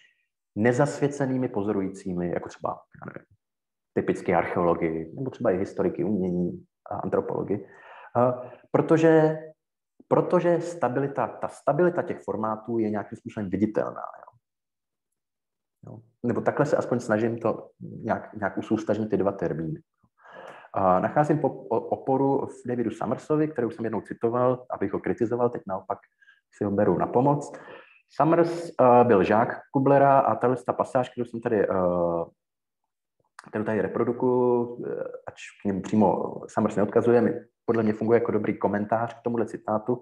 nezasvěcenými pozorujícími, jako třeba typické archeologii, nebo třeba i historiky umění a antropologii, protože ta stabilita těch formátů je nějakým způsobem viditelná. Jo? Nebo takhle se aspoň snažím to nějak usoustažnit ty dva termíny. Nacházím oporu v Davidu Summersovi, kterou jsem jednou citoval, abych ho kritizoval, teď naopak si ho beru na pomoc. Summers byl žák Kublera a ta pasáž, kterou tady reprodukuju, ač k němu přímo Summers neodkazuje, podle mě funguje jako dobrý komentář k tomuhle citátu.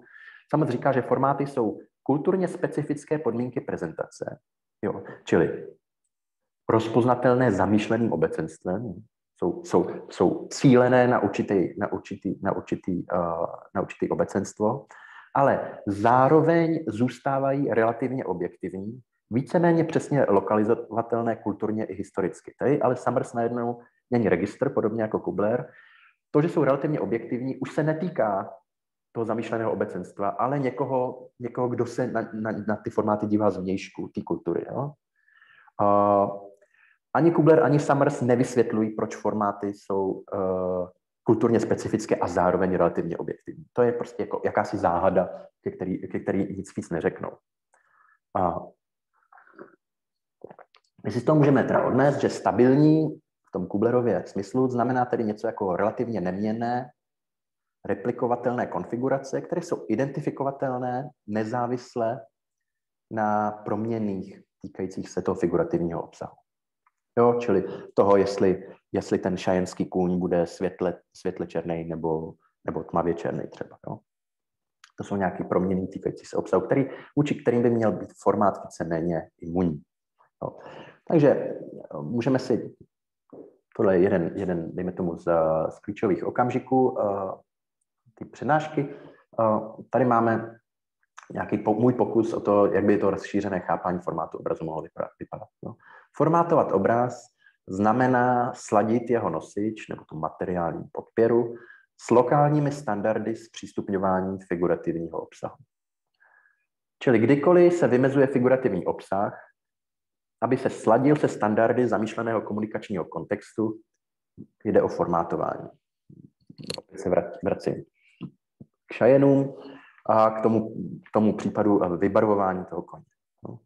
Summers říká, že formáty jsou kulturně specifické podmínky prezentace, jo, čili rozpoznatelné zamýšleným obecenstvem, jsou cílené na určitý obecenstvo, ale zároveň zůstávají relativně objektivní, víceméně přesně lokalizovatelné kulturně i historicky. Tady ale Summers najednou není registr, podobně jako Kubler. To, že jsou relativně objektivní, už se netýká toho zamýšleného obecenstva, ale někoho kdo se na ty formáty dívá zvnějšku, té kultury. Jo? Ani Kubler, ani Summers nevysvětlují, proč formáty jsou kulturně specifické a zároveň relativně objektivní. To je prostě jako jakási záhada, ke který nic víc neřeknou. My si z toho můžeme teda odnést, že stabilní v tom Kublerově smyslu znamená tedy něco jako relativně neměnné, replikovatelné konfigurace, které jsou identifikovatelné nezávisle na proměnných týkajících se toho figurativního obsahu. Jo, čili toho, jestli ten šajenský kůň bude světle černý nebo tmavě černý třeba. Jo. To jsou nějaké proměny týkající se obsahu, vůči kterým by měl být formát víceméně imunní. Jo. Takže můžeme si, tohle je jeden dejme tomu, z klíčových okamžiků ty přednášky. Tady máme nějaký můj pokus o to, jak by to rozšířené chápání formátu obrazu mohlo vypadat. No. Formátovat obraz znamená sladit jeho nosič nebo tu materiální podpěru s lokálními standardy zpřístupňování figurativního obsahu. Čili kdykoliv se vymezuje figurativní obsah, aby se sladil se standardy zamýšleného komunikačního kontextu, jde o formátování. Opět se vracím k Cheyenům a k tomu případu vybarvování toho koně. No.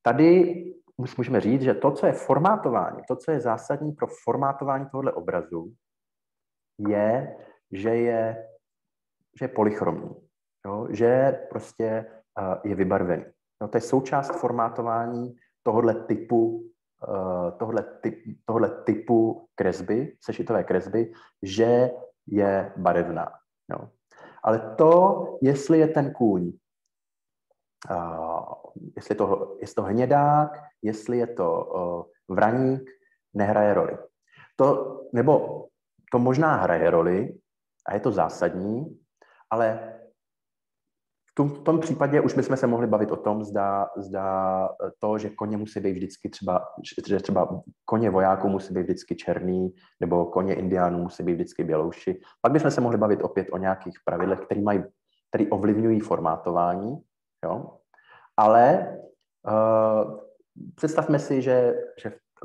Tady můžeme říct, že to, co je formátování, to, co je zásadní pro formátování tohoto obrazu, je, že je polychromní, jo? Že prostě je vybarvený. No, to je součást formátování tohohle typu kresby, sešitové kresby, že je barevná. Jo? Ale to, jestli je ten kůň, jestli je to hnědák, jestli je to vraník, nehraje roli. To možná hraje roli a je to zásadní, ale v tom případě už bychom se mohli bavit o tom, zda to, že koně musí být vždycky třeba koně vojáků musí být vždycky černý, nebo koně indiánů musí být vždycky bělouši. Pak bychom se mohli bavit opět o nějakých pravidlech, které ovlivňují formátování. Jo? Ale představme si, že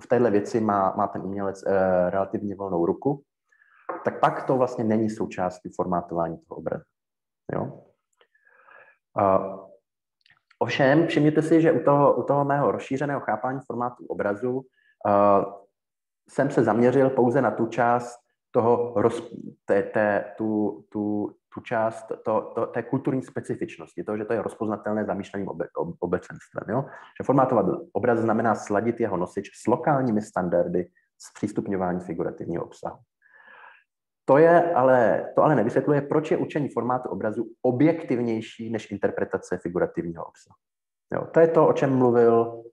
v téhle věci má ten umělec relativně volnou ruku, tak pak to vlastně není součástí formátování toho obrazu. Jo? Ovšem, všimněte si, že u toho mého rozšířeného chápání formátu obrazu jsem se zaměřil pouze na tu část tu část té kulturní specifičnosti, že to je rozpoznatelné zamýšleným obecenstvem. Jo? Že formátovat obraz znamená sladit jeho nosič s lokálními standardy zpřístupňování figurativního obsahu. To ale nevysvětluje, proč je učení formátu obrazu objektivnější než interpretace figurativního obsahu. Jo, to je to, o čem mluvil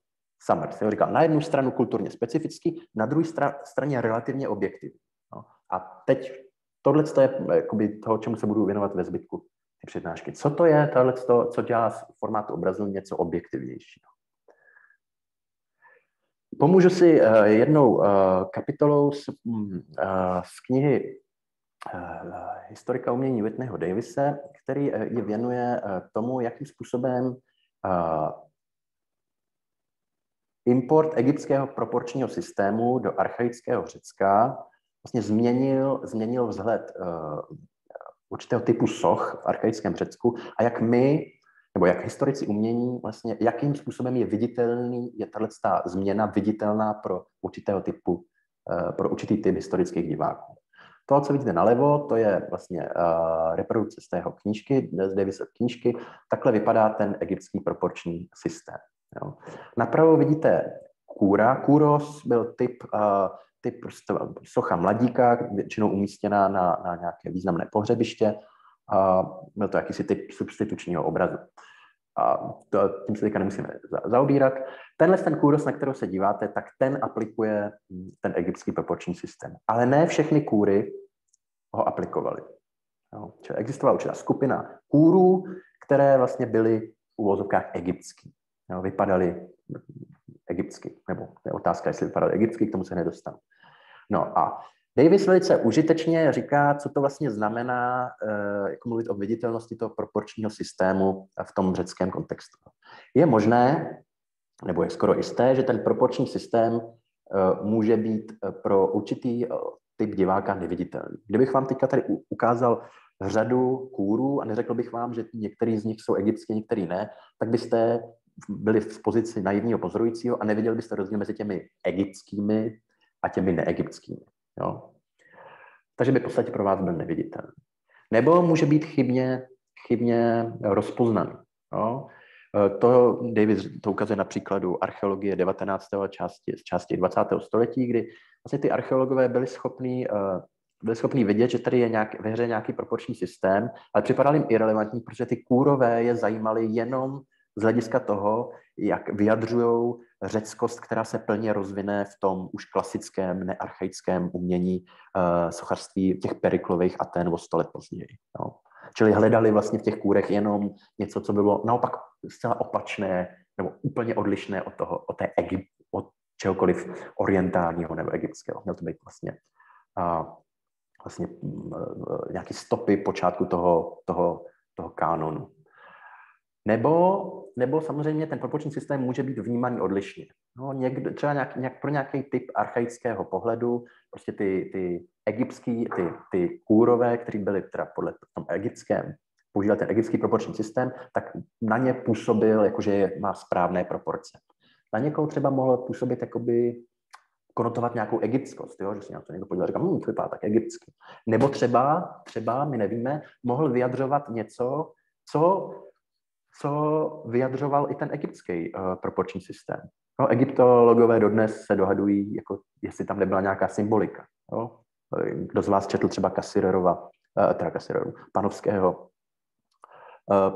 Summers. Jo, říkal, na jednu stranu kulturně specifický, na druhé straně relativně objektivní. Jo. A teď tohle je jakoby toho, čemu se budu věnovat ve zbytku ty přednášky. Co to je tohleto, co dělá z formátu obrazu něco objektivnějšího? Pomůžu si jednou kapitolou z knihy historika umění Whitneyho Davise, který je věnuje tomu, jakým způsobem import egyptského proporčního systému do archaického Řecka vlastně změnil vzhled určitého typu soch v archaickém Řecku a jak my, nebo jak historici umění, vlastně jakým způsobem je viditelný, je tato změna viditelná pro určitý typ historických diváků. To, co vidíte nalevo, to je vlastně reprodukce z tého knížky, z Davisovy knížky. Takhle vypadá ten egyptský proporční systém. Jo. Napravo vidíte kůra. Kůros byl typ socha mladíka, většinou umístěná na nějaké významné pohřebiště. Byl to jakýsi typ substitučního obrazu. A tím se teďka nemusíme zaobírat. Ten kůros, na kterou se díváte, tak ten aplikuje ten egyptský proporční systém. Ale ne všechny kůry ho aplikovaly. No, čili existovala určitá skupina kůrů, které vlastně byly v uvozovkách egyptský. No, vypadaly egyptsky, nebo je otázka, jestli vypadaly egyptsky, k tomu se nedostanu. No a Davis velice užitečně říká, co to vlastně znamená, jako mluvit o viditelnosti toho proporčního systému v tom řeckém kontextu. Je možné, nebo je skoro jisté, že ten proporční systém může být pro určitý typ diváka neviditelný. Kdybych vám teďka tady ukázal řadu kůrů a neřekl bych vám, že některý z nich jsou egyptské, některý ne, tak byste byli v pozici naivního pozorujícího a neviděli byste rozdíl mezi těmi egyptskými a těmi neegyptskými. Jo? Takže by v podstatě pro vás byl neviditelný. Nebo může být chybně rozpoznaný. Jo? To Davis to ukazuje na příkladu archeologie 19. z části 20. století, kdy vlastně ty archeologové byli schopní vidět, že tady je ve hře nějaký proporční systém, ale připadal jim irelevantní, protože ty kůrové je zajímaly jenom z hlediska toho, jak vyjadřují řeckost, která se plně rozvine v tom už klasickém, nearchaickém umění sochařství těch Periklových Aten o 100 let později. No. Čili hledali vlastně v těch kůrech jenom něco, co bylo naopak zcela opačné nebo úplně odlišné od čehokoliv orientálního nebo egyptského. Měl to být vlastně nějaký stopy počátku toho kánonu. Nebo samozřejmě ten proporční systém může být vnímaný odlišně. No, třeba pro nějaký typ archaického pohledu, prostě ty egyptský, ty kůrové, kteří byli teda podle tom egyptském, používali ten egyptský proporční systém, tak na ně působil, jakože má správné proporce. Na někoho třeba mohl působit, jakoby konotovat nějakou egyptskost, jo? Že si na to někdo podíval a říká, to vypadá tak egyptsky. Nebo třeba, my nevíme, mohl vyjadřovat něco, co vyjadřoval i ten egyptský proporční systém. No, egyptologové dodnes se dohadují, jako jestli tam nebyla nějaká symbolika. Jo? Kdo z vás četl třeba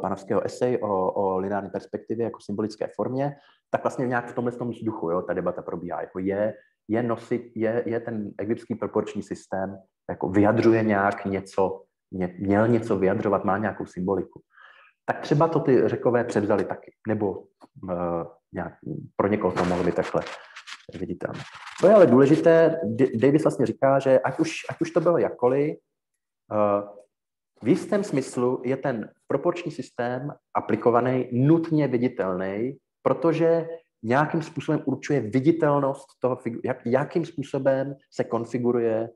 Panovského esej o lineární perspektivě jako symbolické formě, tak vlastně nějak v tomhle vzduchu, jo, ta debata probíhá. Jako je ten egyptský proporční systém, jako vyjadřuje nějak něco, měl něco vyjadřovat, má nějakou symboliku. Tak třeba to ty Řekové převzali taky, nebo pro někoho to mohlo být takhle viditelné. Co je ale důležité, Davis vlastně říká, že ať už to bylo jakkoliv, v jistém smyslu je ten proporční systém aplikovaný nutně viditelný, protože nějakým způsobem určuje viditelnost toho, jakým způsobem se konfiguruje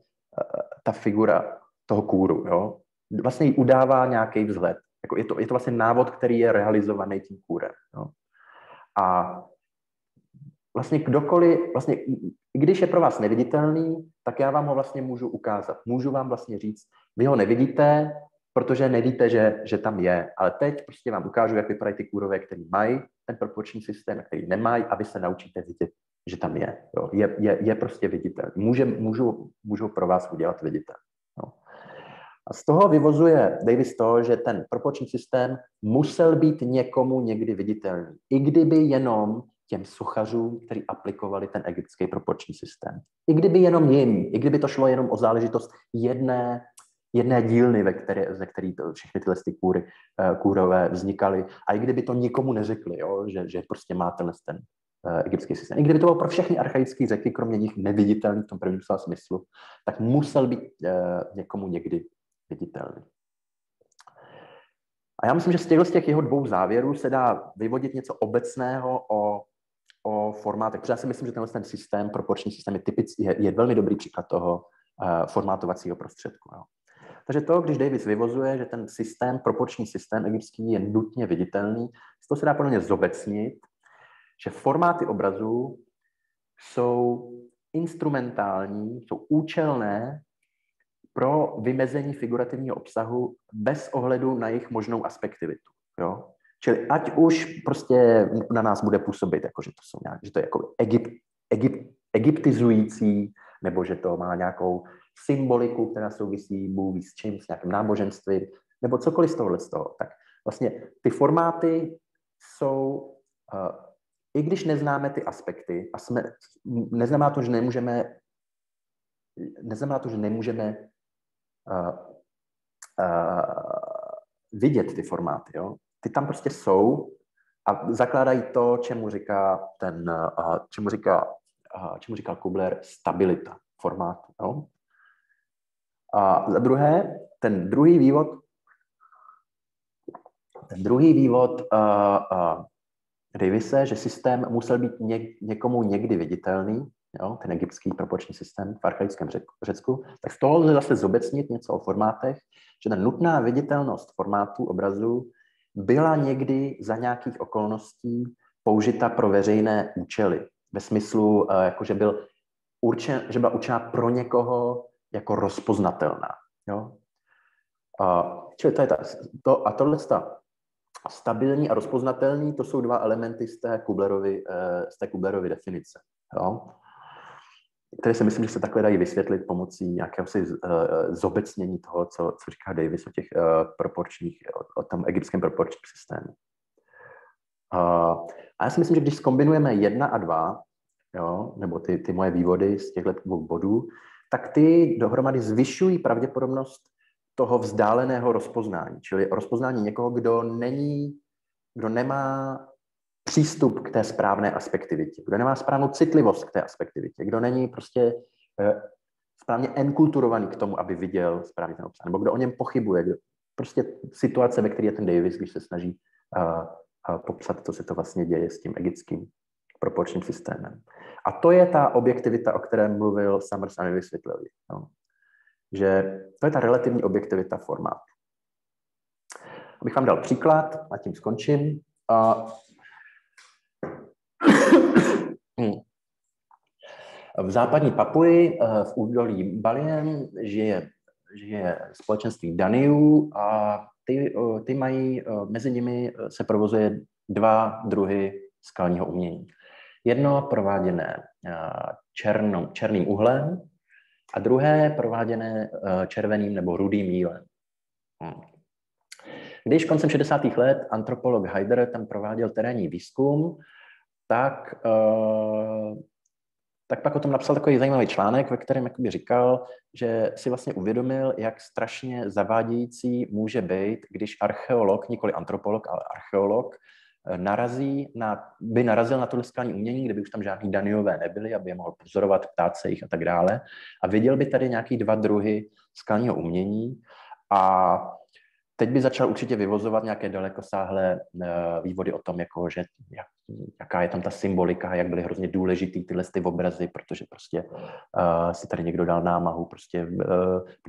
ta figura toho kůru. Jo? Vlastně jí udává nějaký vzhled. Jako je to vlastně návod, který je realizovaný tím kůrem. Jo? A vlastně kdokoliv, vlastně, i když je pro vás neviditelný, tak já vám ho vlastně můžu ukázat. Můžu vám vlastně říct, vy ho nevidíte, protože nevíte, že tam je. Ale teď prostě vám ukážu, jak vypadají ty kůrové, který mají ten proporční systém, který nemají, a vy se naučíte vidět, že tam je. Jo? Je prostě viditelný. Můžu pro vás udělat viditelný. Jo? A z toho vyvozuje Davis to, že ten proporční systém musel být někomu někdy viditelný. I kdyby jenom těm sochařům, kteří aplikovali ten egyptský proporční systém. I kdyby jenom jim, i kdyby to šlo jenom o záležitost jedné jedné dílny, ze které všechny tyhle kůrové vznikaly. A i kdyby to nikomu neřekli, jo, že prostě má ten egyptský systém. I kdyby to bylo pro všechny archaické řeky, kromě nich neviditelný v tom prvním slova smyslu, tak musel být někomu někdy viditelný. A já myslím, že z těch jeho dvou závěrů se dá vyvodit něco obecného o formátech. Protože já si myslím, že ten systém, proporční systém, je velmi dobrý příklad toho formátovacího prostředku. Jo. Takže to, když Davis vyvozuje, že ten systém, proporční systém egyptský je nutně viditelný, z toho se dá podle mě zobecnit, že formáty obrazů jsou instrumentální, jsou účelné pro vymezení figurativního obsahu bez ohledu na jejich možnou aspektivitu. Jo? Čili ať už prostě na nás bude působit, jako, že to je jako egyptizující, nebo že to má nějakou symboliku, která souvisí Bůh ví s čím, s nějakým náboženstvím, nebo cokoliv z toho, tak vlastně ty formáty jsou, i když neznáme ty aspekty, a neznamená to, že nemůžeme vidět ty formáty. Jo? Ty tam prostě jsou a zakládají to, čemu říkal Kubler, stabilita formátu. Jo? A za druhé, ten druhý vývod Davise, že systém musel být někomu někdy viditelný, jo, ten egyptský proporční systém v archaickém Řecku, tak z toho lze zase zobecnit něco o formátech, že ta nutná viditelnost formátů obrazu byla někdy za nějakých okolností použita pro veřejné účely. Ve smyslu, jako že byla určena pro někoho jako rozpoznatelná. Jo? Čili to je tohle stabilní a rozpoznatelný, to jsou dva elementy z té Kublerovy definice. Jo? Které si myslím, že se takhle dají vysvětlit pomocí nějakého zobecnění toho, co říká Davis o těch o tom egyptském proporčním systému. A já si myslím, že když zkombinujeme 1 a 2, jo, nebo ty moje vývody z těchto dvou bodů, tak ty dohromady zvyšují pravděpodobnost toho vzdáleného rozpoznání, čili rozpoznání někoho, kdo nemá přístup k té správné aspektivitě, kdo nemá správnou citlivost k té aspektivitě, kdo není prostě správně enkulturovaný k tomu, aby viděl správně ten obsah, nebo kdo o něm pochybuje. Prostě situace, ve které je ten Davis, když se snaží popsat, co se to vlastně děje s tím egyptským proporčním systémem. A to je ta objektivita, o které mluvil Summers a nevysvětlil. No. Že to je ta relativní objektivita formátu. Abych vám dal příklad, a tím skončím. V západní Papuji, v údolí Baliem, žije společenství Daniů a ty mají, mezi nimi se provozuje 2 druhy skalního umění. Jedno prováděné černým uhlem a druhé prováděné červeným nebo rudým jílem. Když koncem 60. let antropolog Haider tam prováděl terénní výzkum, tak pak o tom napsal takový zajímavý článek, ve kterém jakoby říkal, že si vlastně uvědomil, jak strašně zavádějící může být, když archeolog, nikoli antropolog, ale archeolog, by narazil na tohle skalní umění, kde by už tam žádný Daniové nebyli, aby je mohl pozorovat, ptát se jich a tak dále. A viděl by tady nějaký 2 druhy skalního umění a teď by začal určitě vyvozovat nějaké dalekosáhlé vývody o tom, jako, že jaká je tam ta symbolika, jak byly hrozně důležitý tyhle ty obrazy, protože prostě si tady někdo dal námahu, protože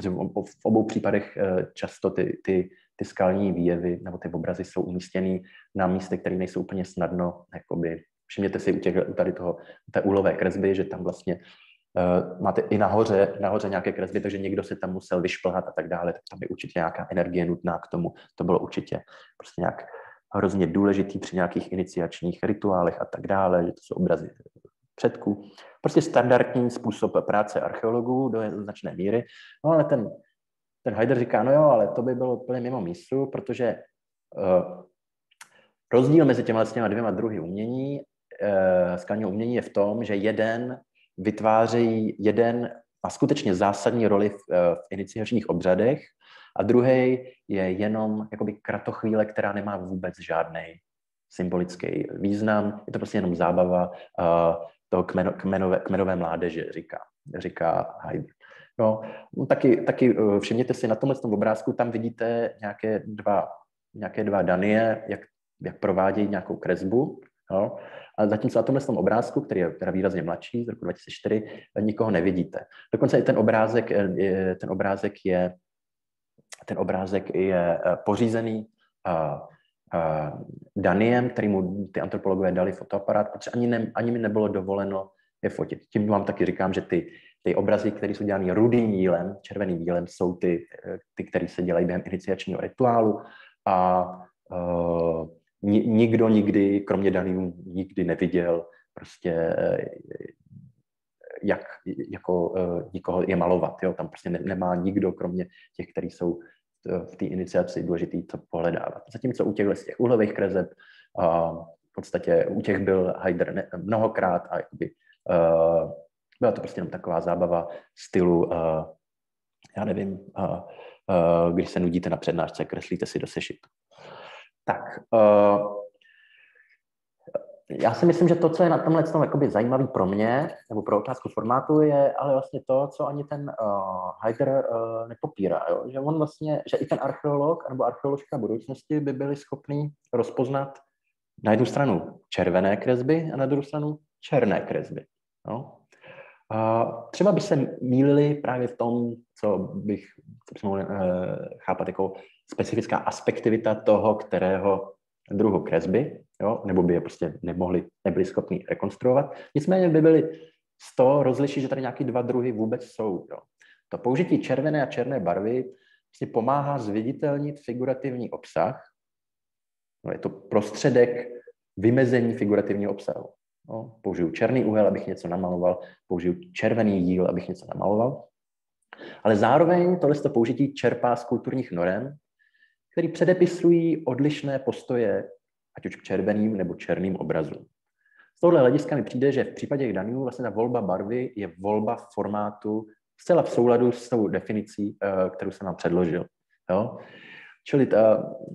v obou případech často ty skalní výjevy nebo ty obrazy jsou umístěny na místech, které nejsou úplně snadno, jakoby, všimněte si u té úlové kresby, že tam vlastně máte i nahoře nějaké kresby, takže někdo se tam musel vyšplhat a tak dále, tak tam je určitě nějaká energie nutná k tomu. To bylo určitě prostě nějak hrozně důležitý při nějakých iniciačních rituálech a tak dále, že to jsou obrazy předků. Prostě standardní způsob práce archeologů do značné míry. No ale ten Haider říká, no jo, ale to by bylo úplně mimo mísu, protože rozdíl mezi těma 2 druhy umění, skalního umění je v tom, že jeden má skutečně zásadní roli v iniciačních obřadech a druhý je jenom jakoby kratochvíle, která nemá vůbec žádný symbolický význam. Je to prostě jenom zábava toho kmenové mládeže, říká Haider. No, taky všimněte si na tomhle obrázku, tam vidíte nějaké dva Danie, jak provádějí nějakou kresbu. No. A zatímco na tomhle obrázku, který je teda výrazně mladší, z roku 2004, nikoho nevidíte. Dokonce i ten obrázek je pořízený Daniem, který mu ty antropologové dali fotoaparát, protože ani mi nebylo dovoleno je fotit. Tím vám taky říkám, že ty obrazy, které jsou dělané rudým jílem, červeným jílem, jsou ty které se dělají během iniciačního rituálu a nikdo nikdy, kromě Daniů, nikdy neviděl prostě jak jako nikoho je malovat. Jo? Tam prostě nemá nikdo, kromě těch, kteří jsou v té iniciaci důležitý, co pohledávat. Zatímco u těchto z těch úhlových kreseb v podstatě u těch byl Haider mnohokrát a jakoby, byla to prostě jenom taková zábava stylu, já nevím, když se nudíte na přednášce, kreslíte si do sešitu. Tak, já si myslím, že to, co je na tomhle jakoby zajímavý pro mě, nebo pro otázku formátu, je ale vlastně to, co ani ten Haider nepopírá. Jo? Že on vlastně, že i ten archeolog nebo archeoložka budoucnosti by byli schopni rozpoznat na jednu stranu červené kresby a na druhou stranu černé kresby. Jo? Třeba by se mýlili právě v tom, co bych mohl chápat jako specifická aspektivita toho, kterého druhu kresby, jo? Nebo by je prostě nebyli schopni rekonstruovat. Nicméně by byli z toho rozlišit, že tady nějaký dva druhy vůbec jsou. Jo? To použití červené a černé barvy vlastně pomáhá zviditelnit figurativní obsah. No, je to prostředek vymezení figurativního obsahu. No, použiju černý úhel, abych něco namaloval, použiju červený jíl, abych něco namaloval. Ale zároveň tohle použití čerpá z kulturních norem, které předepisují odlišné postoje, ať už k červeným nebo černým obrazům. Z tohohle hlediska mi přijde, že v případě Daniů vlastně ta volba barvy je volba formátu zcela v souladu s tou definicí, kterou jsem vám předložil. Jo? Čili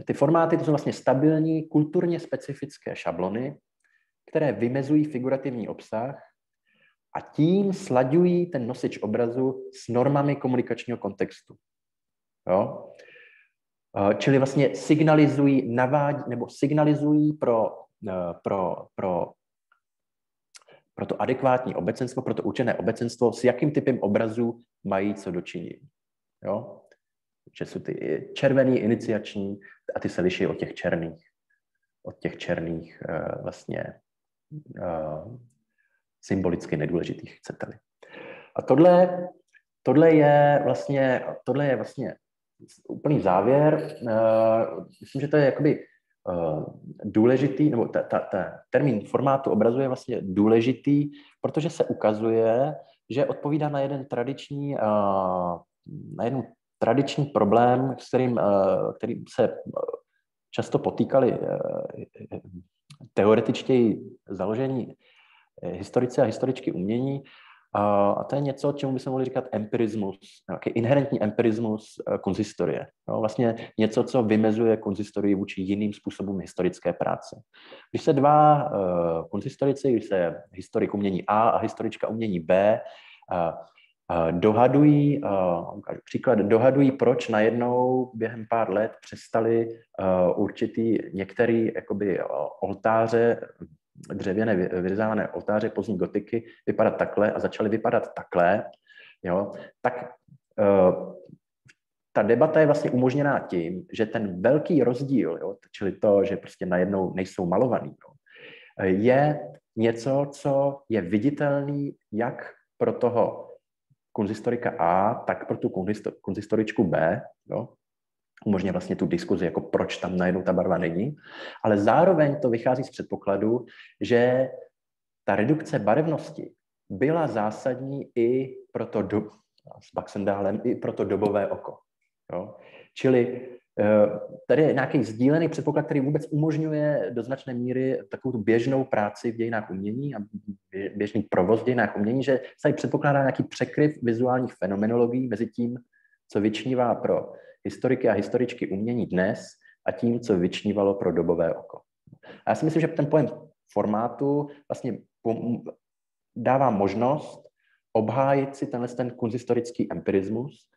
ty formáty to jsou vlastně stabilní, kulturně specifické šablony, které vymezují figurativní obsah a tím slaďují ten nosič obrazu s normami komunikačního kontextu. Jo? Čili vlastně signalizují pro to adekvátní obecenstvo, pro to určené obecenstvo, s jakým typem obrazu mají co dočinění. Jo? Že jsou ty červený, iniciační a ty se liší od těch černých vlastně symbolicky nedůležitých, chcete-li. A tohle je vlastně úplný závěr. Myslím, že to je jakoby důležitý, nebo termín formátu obrazu je vlastně důležitý, protože se ukazuje, že odpovídá na jeden tradiční problém, s kterým se často potýkali teoretičtěji založení historici a historičky umění. A to je něco, čemu bychom mohli říkat empirismus, nějaký inherentní empirismus konzistorie. No, vlastně něco, co vymezuje konzistorii vůči jiným způsobům historické práce. Když se dva konzistorici, když se historik umění A a historička umění B dohadují, proč najednou během pár let přestali některý jakoby oltáře, dřevěné vyřezávané oltáře pozdní gotiky vypadat takhle a začaly vypadat takhle, jo, tak ta debata je vlastně umožněná tím, že ten velký rozdíl, jo, čili to, že prostě najednou nejsou malovaný, jo, je něco, co je viditelný jak pro toho konzistorika A, tak pro tu konzistoričku B, jo, umožňuje vlastně tu diskuzi, jako proč tam najednou ta barva není, ale zároveň to vychází z předpokladu, že ta redukce barevnosti byla zásadní i pro to s Baxendálem, i pro to dobové oko. Jo? Čili tady je nějaký sdílený předpoklad, který vůbec umožňuje do značné míry takovou tu běžnou práci v dějinách umění a běžný provoz v dějinách umění, že se tady předpokládá nějaký překryv vizuálních fenomenologií mezi tím, co vyčnívá pro historiky a historičky umění dnes a tím, co vyčnívalo pro dobové oko. A já si myslím, že ten pojem formátu vlastně dává možnost obhájit si ten kunsthistorický empirismus,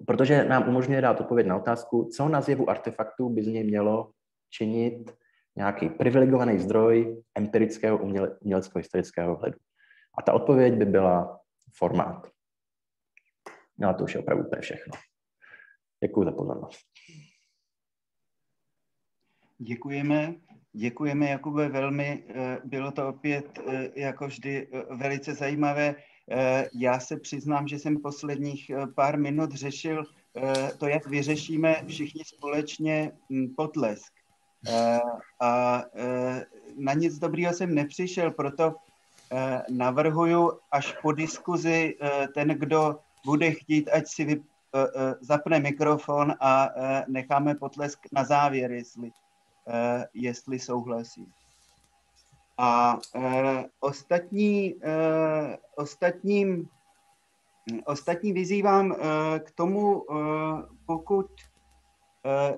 protože nám umožňuje dát odpověď na otázku, co na zjevu artefaktu by z něj mělo činit nějaký privilegovaný zdroj empirického umělecko-historického vhledu. A ta odpověď by byla formát. No a to už je opravdu úplně všechno. Děkuji za pozornost. Děkujeme, Jakube, velmi. Bylo to opět, jako vždy, velice zajímavé. Já se přiznám, že jsem posledních pár minut řešil to, jak vyřešíme všichni společně potlesk. A na nic dobrýho jsem nepřišel, proto navrhuju až po diskuzi ten, kdo bude chtít, ať si zapne mikrofon a necháme potlesk na závěr, jestli souhlasí. A ostatní vyzývám k tomu, pokud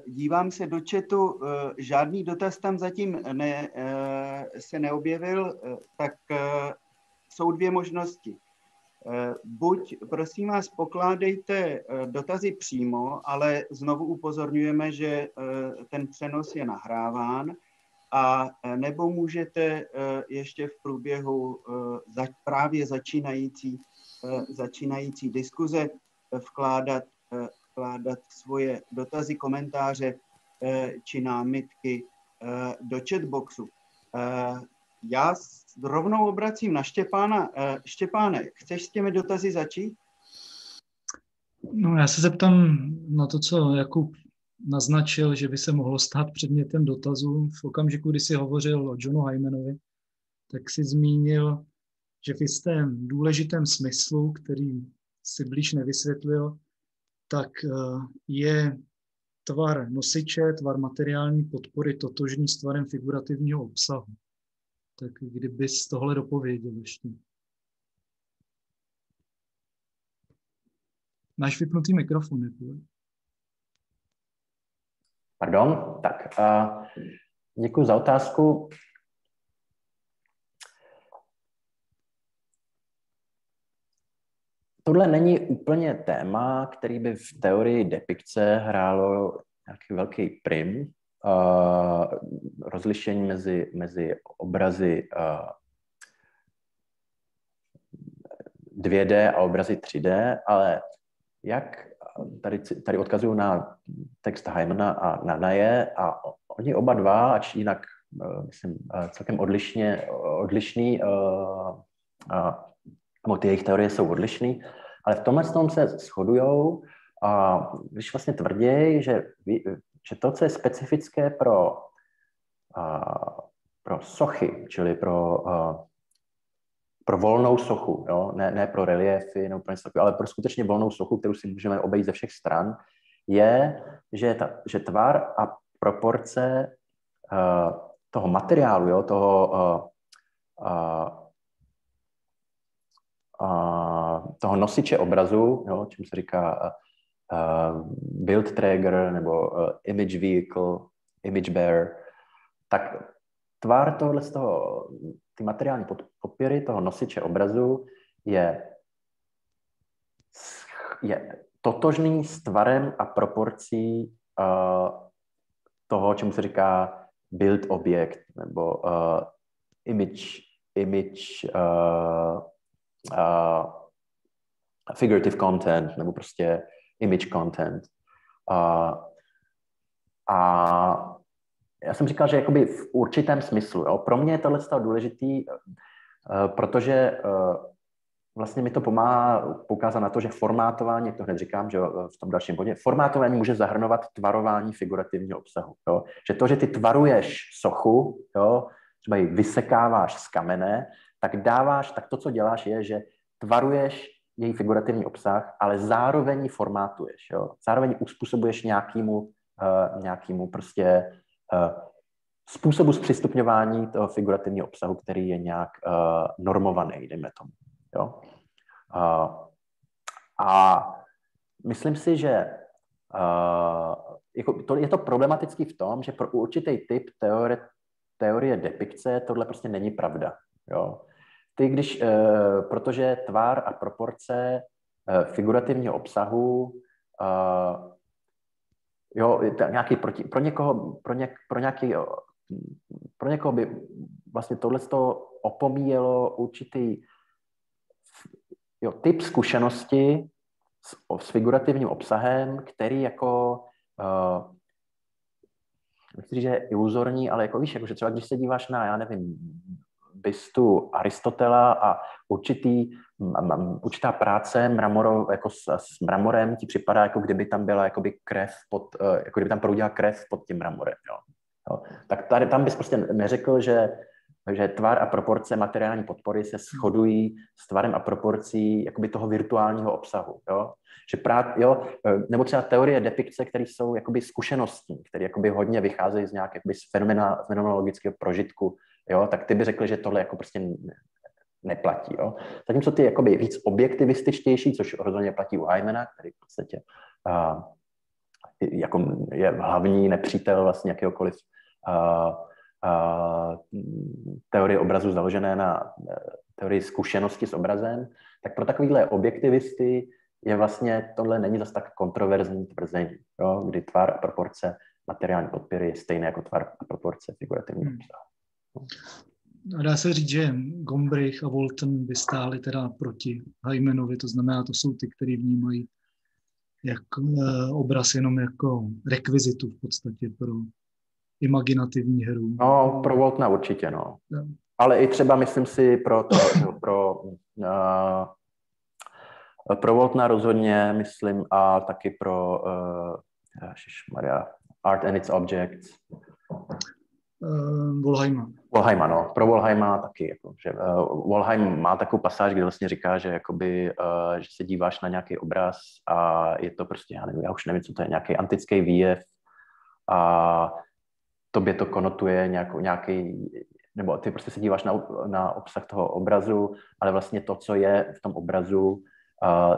dívám se do chatu, žádný dotaz tam zatím se neobjevil, tak jsou dvě možnosti. Buď, prosím vás, pokládejte dotazy přímo, ale znovu upozorňujeme, že ten přenos je nahráván, a nebo můžete ještě v průběhu právě začínající diskuze vkládat svoje dotazy, komentáře či námitky do chatboxu. Já rovnou obracím na Štěpána. Štěpáne, chceš s těmi dotazy začít? No, já se zeptám na to, co Jakub naznačil, že by se mohlo stát předmětem dotazu. V okamžiku, kdy jsi hovořil o Johnu Hymanovi, tak si zmínil, že v jistém důležitém smyslu, který si blíž nevysvětlil, tak je tvar nosiče, tvar materiální podpory totožný s tvarem figurativního obsahu. Tak kdybys tohle dopověděl ještě. Máš vypnutý mikrofon, Jakub. Pardon, tak děkuji za otázku. Tohle není úplně téma, který by v teorii depikce hrálo nějaký velký prim. Rozlišení mezi obrazy 2D a obrazy 3D, ale jak tady odkazuju na text Hymana a Nanaje a oni oba dva, ač jinak, myslím, celkem odlišný, ty jejich teorie jsou odlišný, ale v tomhle tom se shodujou a když vlastně tvrdí, že to, co je specifické pro sochy, čili pro volnou sochu, jo? Ne pro reliefy, ale pro skutečně volnou sochu, kterou si můžeme obejít ze všech stran, je, že tvar a proporce toho materiálu, jo? Toho nosiče obrazu, jo? Čím se říká build trigger nebo image vehicle, image bearer, tak tvar tohle z toho, ty materiální podpěry toho nosiče obrazu je totožný s tvarem a proporcí toho, čemu se říká build objekt nebo image figurative content nebo prostě image content. A já jsem říkal, že jakoby v určitém smyslu. Jo. Pro mě je tohle důležitý, protože vlastně mi to pomáhá poukázat na to, že formátování, jak to hned říkám, že v tom dalším bodě, formátování může zahrnovat tvarování figurativního obsahu. Jo. Že to, že ty tvaruješ sochu, jo, třeba ji vysekáváš z kamene, tak to, co děláš, je, že tvaruješ její figurativní obsah, ale zároveň ji formátuješ, jo? Zároveň uspůsobuješ nějakému prostě způsobu zpřístupňování toho figurativního obsahu, který je nějak normovaný, dejme tomu. Jo? A myslím si, že je to problematický v tom, že pro určitý typ teorie depikce tohle prostě není pravda. Jo? Protože tvar a proporce figurativního obsahu jo, nějaký pro někoho by vlastně tohle opomíjelo určitý typ zkušenosti s figurativním obsahem, který jako nechci říct, že je iluzorní, ale jako víš, že třeba když se díváš na, já nevím, bystu Aristotela a určitá práce jako s mramorem ti připadá, jako kdyby tam byla jakoby krev jako kdyby tam proudila krev pod tím mramorem. Jo. Tak tam bys prostě neřekl, že tvar a proporce materiální podpory se shodují s tvarem a proporcí jakoby toho virtuálního obsahu. Jo. Nebo třeba teorie depikce, které jsou jakoby zkušenostní, které jakoby hodně vycházejí z nějak jakoby z fenomenologického prožitku, jo, tak ty by řekl, že tohle jako prostě neplatí. Jo. Zatímco ty jakoby víc objektivističtější, což rozhodně platí u Hymana, který v podstatě jako je hlavní nepřítel vlastně jakéhokoliv teorie obrazu založené na teorii zkušenosti s obrazem, tak pro takovýhle objektivisty je vlastně tohle není zase tak kontroverzní tvrzení, jo, kdy tvar a proporce materiální podpory je stejné jako tvar a proporce figurativního obsahu. A dá se říct, že Gombrich a Walton by stáli teda proti Hymanovi, to znamená, to jsou ty, kteří vnímají obraz jenom jako rekvizitu v podstatě pro imaginativní hru. No, pro Waltona určitě, no. Ja. Ale i třeba, myslím si, pro Waltona rozhodně, myslím, a taky pro ježišmarja, Art and its Objects. Wollheima, no. Pro Wollheima taky. Jako, že, Wollheim má takovou pasáž, kde vlastně říká, že, jakoby, že se díváš na nějaký obraz a je to prostě, já už nevím, co to je, nějaký antický výjev a tobě to konotuje nějaký, nebo ty prostě se díváš na obsah toho obrazu, ale vlastně to, co je v tom obrazu,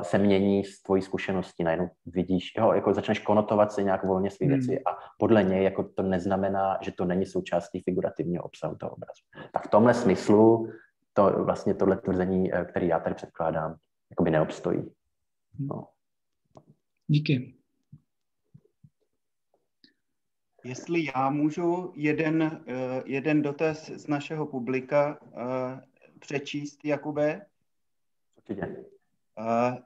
se mění z tvojí zkušenosti. Najednou vidíš, jako začneš konotovat si nějak volně své věci a podle něj jako to neznamená, že to není součástí figurativního obsahu toho obrazu. Tak v tomhle smyslu vlastně tohle tvrzení, který já tady předkládám, jakoby neobstojí. No. Díky. Jestli já můžu jeden dotaz z našeho publika přečíst, Jakube? Určitě.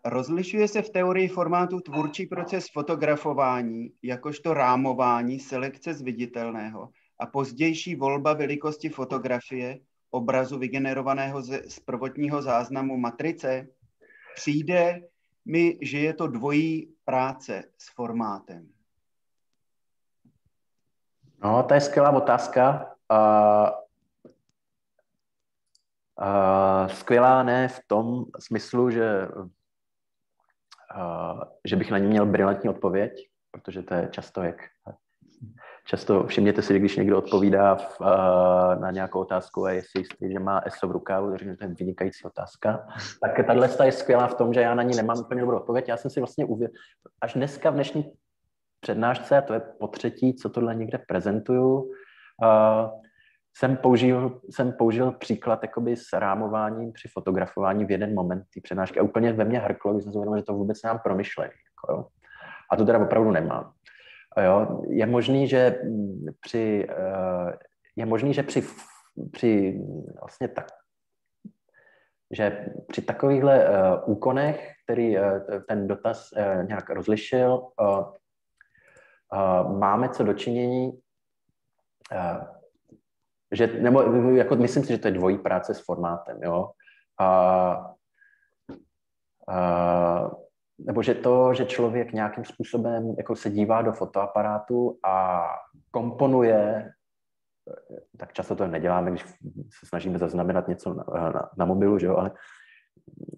Rozlišuje se v teorii formátu tvůrčí proces fotografování, jakožto rámování, selekce z viditelného a pozdější volba velikosti fotografie, obrazu vygenerovaného z prvotního záznamu matrice? Přijde mi, že je to dvojí práce s formátem. No, to je skvělá otázka. Skvělá ne v tom smyslu, že bych na ní měl brilantní odpověď, protože to je často všimněte si, že když někdo odpovídá na nějakou otázku a je si jistý, že má ESO v rukávu, takže to je vynikající otázka. Tak tato je skvělá v tom, že já na ní nemám úplně dobrou odpověď. Já jsem si vlastně až dneska v dnešní přednášce, a to je potřetí, co tohle někde prezentuju, jsem použil příklad jakoby s rámováním při fotografování v jeden moment té přednášky a úplně ve mně hrklo, když jsem si uvědomil, že to vůbec nemám promyšlený. Jako, a to teda opravdu nemám. Jo, je možný, že při vlastně tak, že při takovýchhle úkonech, který ten dotaz nějak rozlišil, máme co dočinění, nebo jako myslím si, že to je dvojí práce s formátem, jo. Nebo že člověk nějakým způsobem jako se dívá do fotoaparátu a komponuje, tak často to neděláme, když se snažíme zaznamenat něco na mobilu, že jo, ale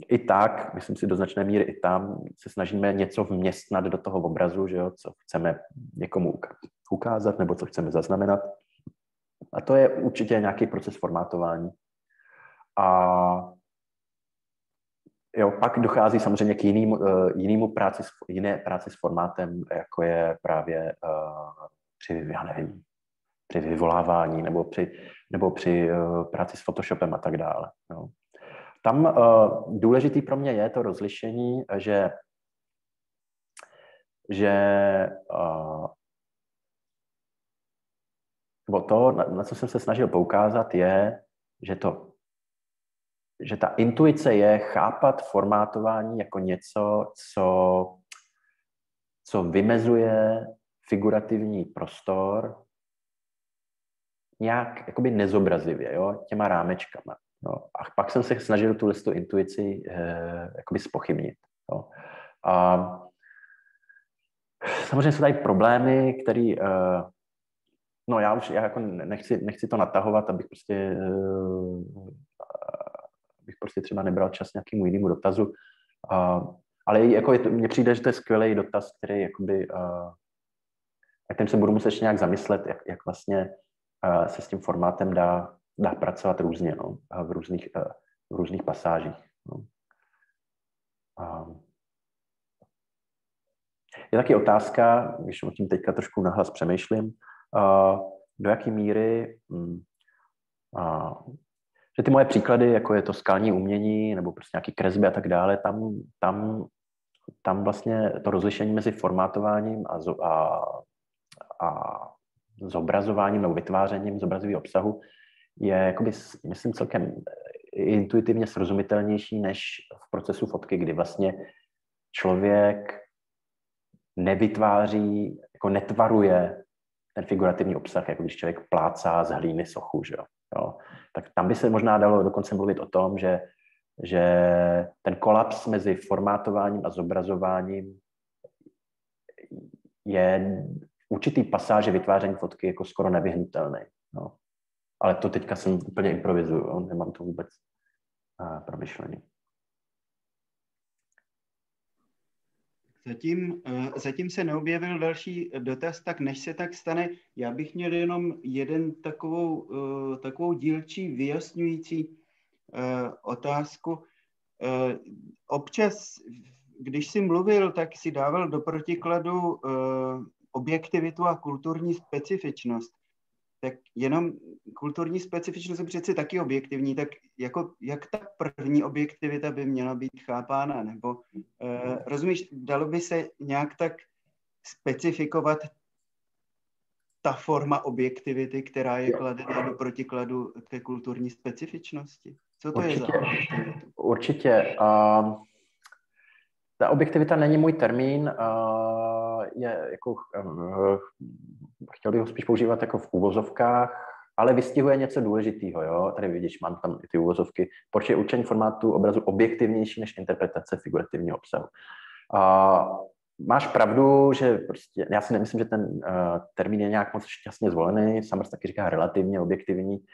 i tak, myslím si do značné míry i tam, se snažíme něco vměstnat do toho obrazu, že jo, co chceme někomu ukázat nebo co chceme zaznamenat. A to je určitě nějaký proces formátování. A jo, pak dochází samozřejmě k jiné práci s formátem, jako je právě při vyvolávání nebo při práci s Photoshopem a tak dále. Jo. Tam důležitý pro mě je to rozlišení, nebo to, na co jsem se snažil poukázat, je, že ta intuice je chápat formátování jako něco, co vymezuje figurativní prostor nějak jakoby nezobrazivě, jo, těma rámečkama. No. A pak jsem se snažil tu intuici jakoby zpochybnit. Jo. A samozřejmě jsou tady problémy, které no já jako nechci to natahovat, abych prostě třeba nebral čas nějakému jinému dotazu. Ale jako mně přijde, že to je skvělý dotaz, který jakoby, jak tím se budu muset ještě nějak zamyslet, jak vlastně se s tím formátem dá pracovat různě, no, v různých pasážích. No. Je taky otázka, když o tím teďka trošku nahlas přemýšlím, do jaké míry, že ty moje příklady, jako je to skalní umění nebo prostě nějaký kresby a tak dále, tam vlastně to rozlišení mezi formátováním a zobrazováním nebo vytvářením zobrazového obsahu je, jakoby, myslím, celkem intuitivně srozumitelnější než v procesu fotky, kdy vlastně člověk nevytváří, jako netvaruje ten figurativní obsah, jako když člověk plácá z hlíny sochu, že jo. Tak tam by se možná dalo dokonce mluvit o tom, že ten kolaps mezi formátováním a zobrazováním je určitý pasáže vytváření fotky jako skoro nevyhnutelný. No. Ale to teďka jsem úplně improvizuju, nemám to vůbec promyšlený. Zatím se neobjevil další dotaz, tak než se tak stane, já bych měl jenom jeden takovou dílčí vyjasňující otázku. Občas, když jsi mluvil, tak si dával do protikladu objektivitu a kulturní specifičnost. Tak jenom kulturní specifičnost je přece taky objektivní, tak jako, jak ta první objektivita by měla být chápána? Nebo rozumíš, dalo by se nějak tak specifikovat ta forma objektivity, která je kladená do protikladu té kulturní specifičnosti? Co to je za objektivitu? Určitě. Ta objektivita není můj termín, je jako, chtěl bych ho spíš používat jako v úvozovkách, ale vystihuje něco důležitého. Jo? Tady vidíš, mám tam i ty úvozovky. Proč je určení formátu obrazu objektivnější než interpretace figurativního obsahu? Máš pravdu, že prostě, já si nemyslím, že ten termín je nějak moc šťastně zvolený. Summers taky říká relativně objektivní.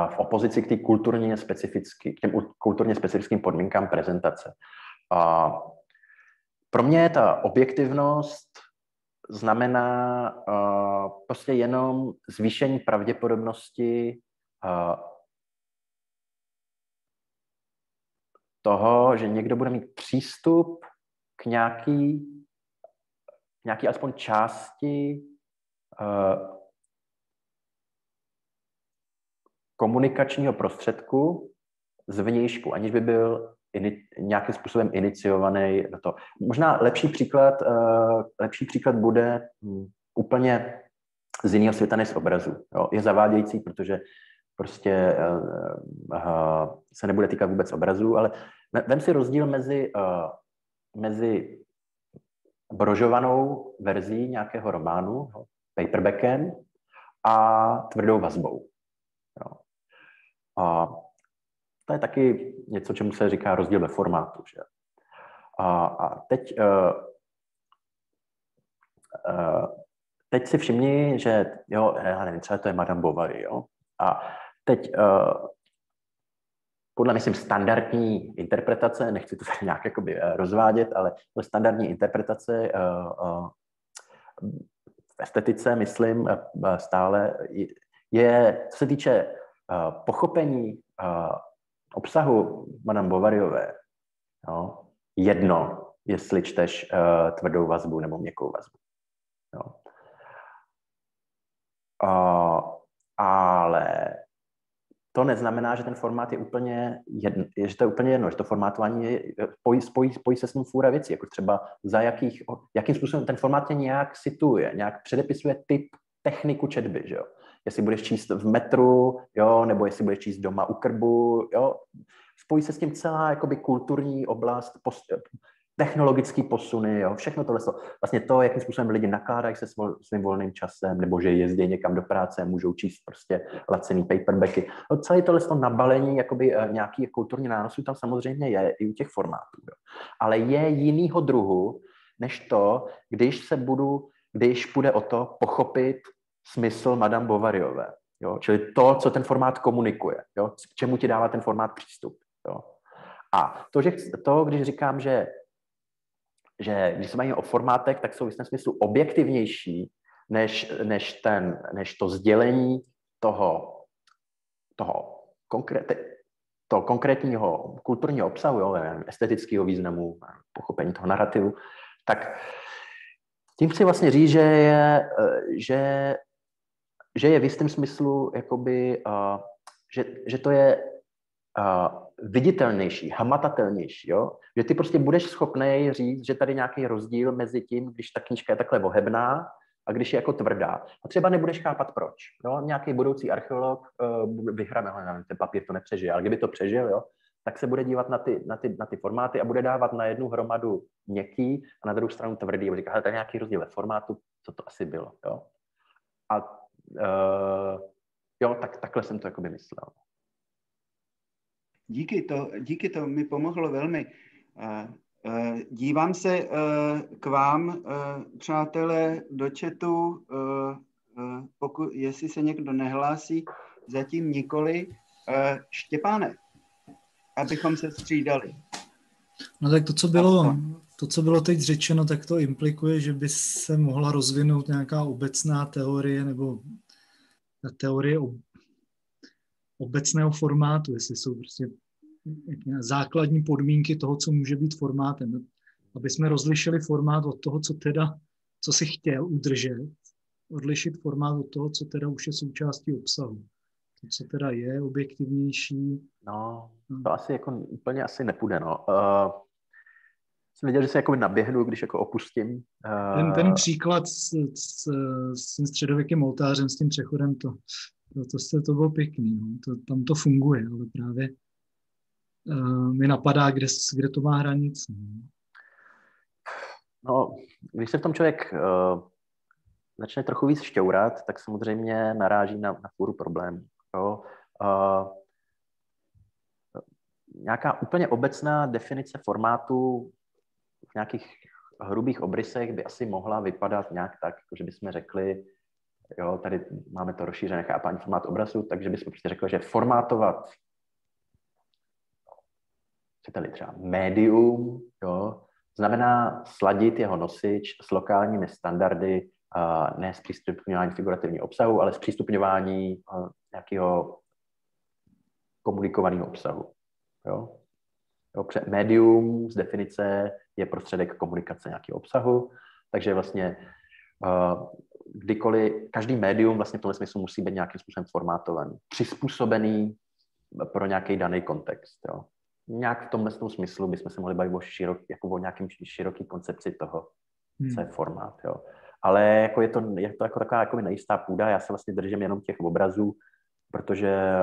V opozici k těm kulturně specifickým podmínkám prezentace. Pro mě ta objektivnost znamená prostě jenom zvýšení pravděpodobnosti toho, že někdo bude mít přístup k nějaký alespoň části komunikačního prostředku zvnějšku, aniž by byl nějakým způsobem iniciovaný do toho. Možná lepší příklad bude úplně z jiného světa než z obrazu. Jo. Je zavádějící, protože prostě se nebude týkat vůbec obrazu, ale vem si rozdíl mezi brožovanou verzí nějakého románu, paperbackem, a tvrdou vazbou. Jo. To je taky něco, čemu se říká rozdíl ve formátu. Že? A teď si všimni, že jo, já nevím, třeba to je Madame Bovary, jo. A teď podle, myslím, standardní interpretace, nechci to tady nějak jakoby rozvádět, ale standardní interpretace v estetice, myslím, stále je, co se týče pochopení obsahu Madame Bovaryové, jo, jedno, jestli čteš tvrdou vazbu nebo měkkou vazbu. Jo. Ale to neznamená, že ten formát je úplně jedno, že to je úplně jedno, že to formátování je, spojí se s ním fůra věcí, jako třeba jakým způsobem ten formát tě nějak situuje, nějak předepisuje typ techniku četby, že jo. Jestli budeš číst v metru, jo, nebo jestli budeš číst doma u krbu, jo. Spojí se s tím celá jakoby kulturní oblast, technologický posuny, jo, všechno tohle. Vlastně to, jakým způsobem lidi nakládají se svým volným časem, nebo že jezdí někam do práce, můžou číst prostě lacený paperbacky. No, celé tohle nabalení jakoby nějaký kulturní nánosů tam samozřejmě je i u těch formátů. Jo. Ale je jinýho druhu, než to, když půjde o to pochopit smysl Madame Bovaryové. Jo. Čili to, co ten formát komunikuje, jo, k čemu ti dává ten formát přístup. Jo. A když říkám, že když se bavíme o formátech, tak jsou v jistém smyslu objektivnější než to sdělení toho konkrétního kulturního obsahu, jo, estetického významu, pochopení toho narrativu, tak tím chci vlastně říct, že je v jistém smyslu jakoby, že to je viditelnější, hmatatelnější, jo? Že ty prostě budeš schopný říct, že tady nějaký rozdíl mezi tím, když ta knížka je takhle ohebná a když je jako tvrdá. A třeba nebudeš chápat proč. Jo? Nějaký budoucí archeolog vyhrabe, ten papír to nepřežije, ale kdyby to přežil, jo, tak se bude dívat na ty formáty a bude dávat na jednu hromadu měkký a na druhou stranu tvrdý. A říká, hele, tady je nějaký rozdíl ve formátu, co to asi bylo. Jo? A jo, takhle jsem to jakoby myslel. Díky, to mi pomohlo velmi. Dívám se k vám, přátelé, do chatu, jestli se někdo nehlásí, zatím nikoli. Štěpáne, abychom se střídali. No tak to, co bylo teď řečeno, tak to implikuje, že by se mohla rozvinout nějaká obecná teorie nebo teorie obecného formátu, jestli jsou prostě základní podmínky toho, co může být formátem. Aby jsme rozlišili formát od toho, co si chtěl udržet, odlišit formát od toho, co teda už je součástí obsahu. To, co teda je objektivnější. No, to asi jako úplně asi nepůjde, no. Jsem viděl, že se jakoby naběhnu, když jako opustím. Ten příklad s tím středověkým oltářem, s tím přechodem, to bylo pěkný. No. Tam to funguje, ale právě mi napadá, kde to má hranice. No, když se v tom člověk začne trochu víc šťourat, tak samozřejmě naráží na fůru problémů. Nějaká úplně obecná definice formátu v nějakých hrubých obrysech by asi mohla vypadat nějak tak, jako že bychom řekli, jo, tady máme to rozšířené chápání formátu obrazu, takže bychom prostě řekli, že formátovat chcete-li třeba médium, jo, znamená sladit jeho nosič s lokálními standardy, ne zpřístupňování figurativního obsahu, ale zpřístupňování nějakého komunikovaného obsahu. Jo? Médium z definice je prostředek komunikace nějakého obsahu, takže vlastně kdykoliv, každý médium vlastně v tomhle smyslu musí být nějakým způsobem formátovaný, přizpůsobený pro nějaký daný kontext. Jo? Nějak v tomhle smyslu bychom se mohli bavit o nějakým široký koncepci toho, co je formát. Jo? Ale jako je to jako taková jako nejistá půda, já se vlastně držím jenom těch obrazů, protože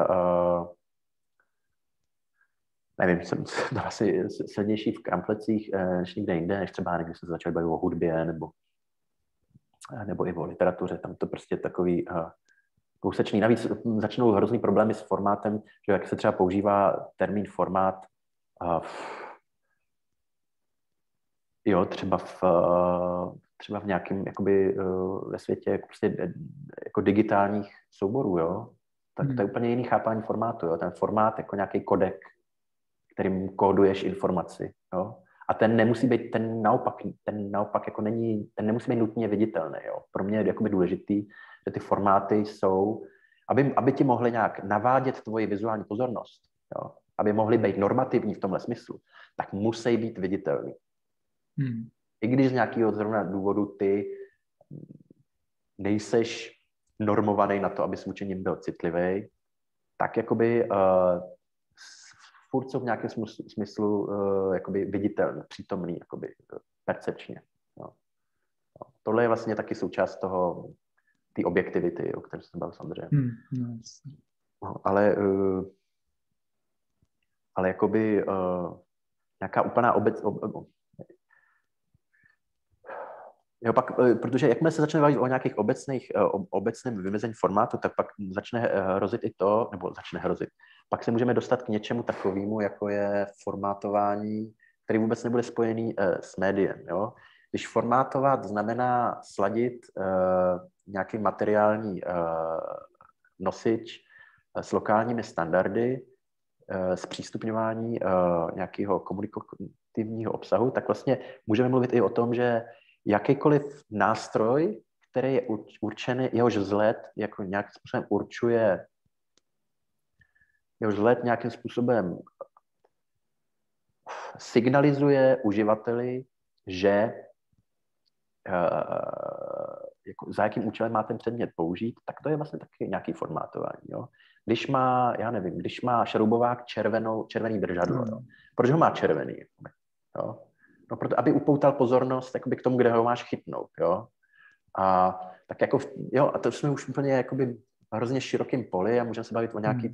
nevím, jsem asi silnější v kramplecích než někde jinde, než třeba když jsem začal bavit o hudbě nebo i o literatuře. Tam to prostě takový kousečný. Navíc začnou hrozný problémy s formátem, že jak se třeba používá termín formát třeba v nějakém jakoby ve světě prostě jako digitálních souborů, jo. Tak to je úplně jiný chápání formátu, jo. Ten formát jako nějaký kodek kterým kóduješ informaci. Jo? A ten nemusí být, ten naopak jako není, ten nemusí být nutně viditelný. Jo? Pro mě je jakoby důležitý, že ty formáty jsou, aby ti mohly nějak navádět tvoji vizuální pozornost, jo? Aby mohly být normativní v tomhle smyslu, tak musí být viditelný. I když z nějakého zrovna důvodu ty nejseš normovaný na to, aby s učením byl citlivý, tak jakoby furt jsou v nějakém smyslu jakoby viditelný, přítomný, jakoby percepčně. No. Tohle je vlastně taky součást toho, té objektivity, o které jsem bavil s Andrejem. No, ale jakoby nějaká úplná jo, pak, protože jakmile se začne bavit o nějakých obecném vymezení formátu, tak pak začne hrozit i to, nebo začne hrozit. Pak se můžeme dostat k něčemu takovému, jako je formátování, který vůbec nebude spojený s médiem. Jo? Když formátovat znamená sladit nějaký materiální nosič s lokálními standardy, zpřístupňování nějakého komunikativního obsahu, tak vlastně můžeme mluvit i o tom, že jakýkoliv nástroj, který je určený, jehož vzhled jako nějakým způsobem určuje, jehož vzhled nějakým způsobem signalizuje uživateli, že jako za jakým účelem má ten předmět použít, tak to je vlastně taky nějaký formátování. Jo? Když má, já nevím, když má šroubovák červený držadlo, jo? Proč ho má červený? Jo? No, proto, aby upoutal pozornost jakoby k tomu, kde ho máš chytnout, jo. A tak jako, jo, a to jsme už úplně jakoby hrozně širokým poli a můžeme se bavit o nějaký,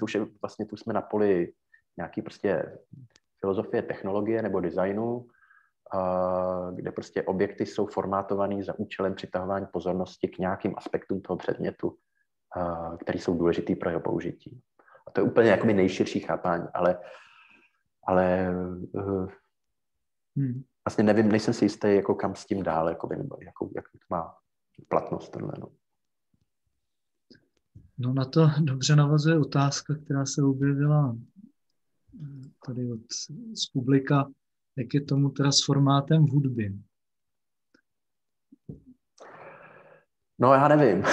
tu jsme na poli nějaký prostě filozofie, technologie nebo designu, kde prostě objekty jsou formátovaný za účelem přitahování pozornosti k nějakým aspektům toho předmětu, který jsou důležitý pro jeho použití. A to je úplně jakoby nejširší chápání, ale vlastně nevím, nejsem si jistý, jako kam s tím dál, jakoby, nebo jak to má platnost tenhle. No na to dobře navazuje otázka, která se objevila tady z publika, jak je tomu teda s formátem v hudbě. No já nevím.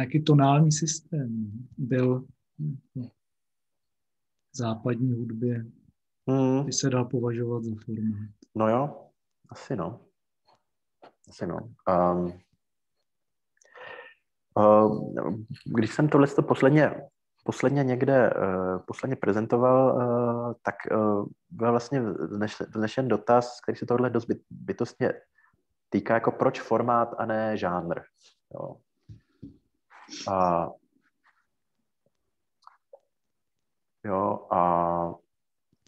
Jaký tonální systém byl v západní hudbě, by se dal považovat za formát. No jo, asi no. Když jsem tohle posledně někde prezentoval, tak byl vlastně vznešen dotaz, který se tohle dost bytostně týká, jako proč formát a ne žánr. Jo. A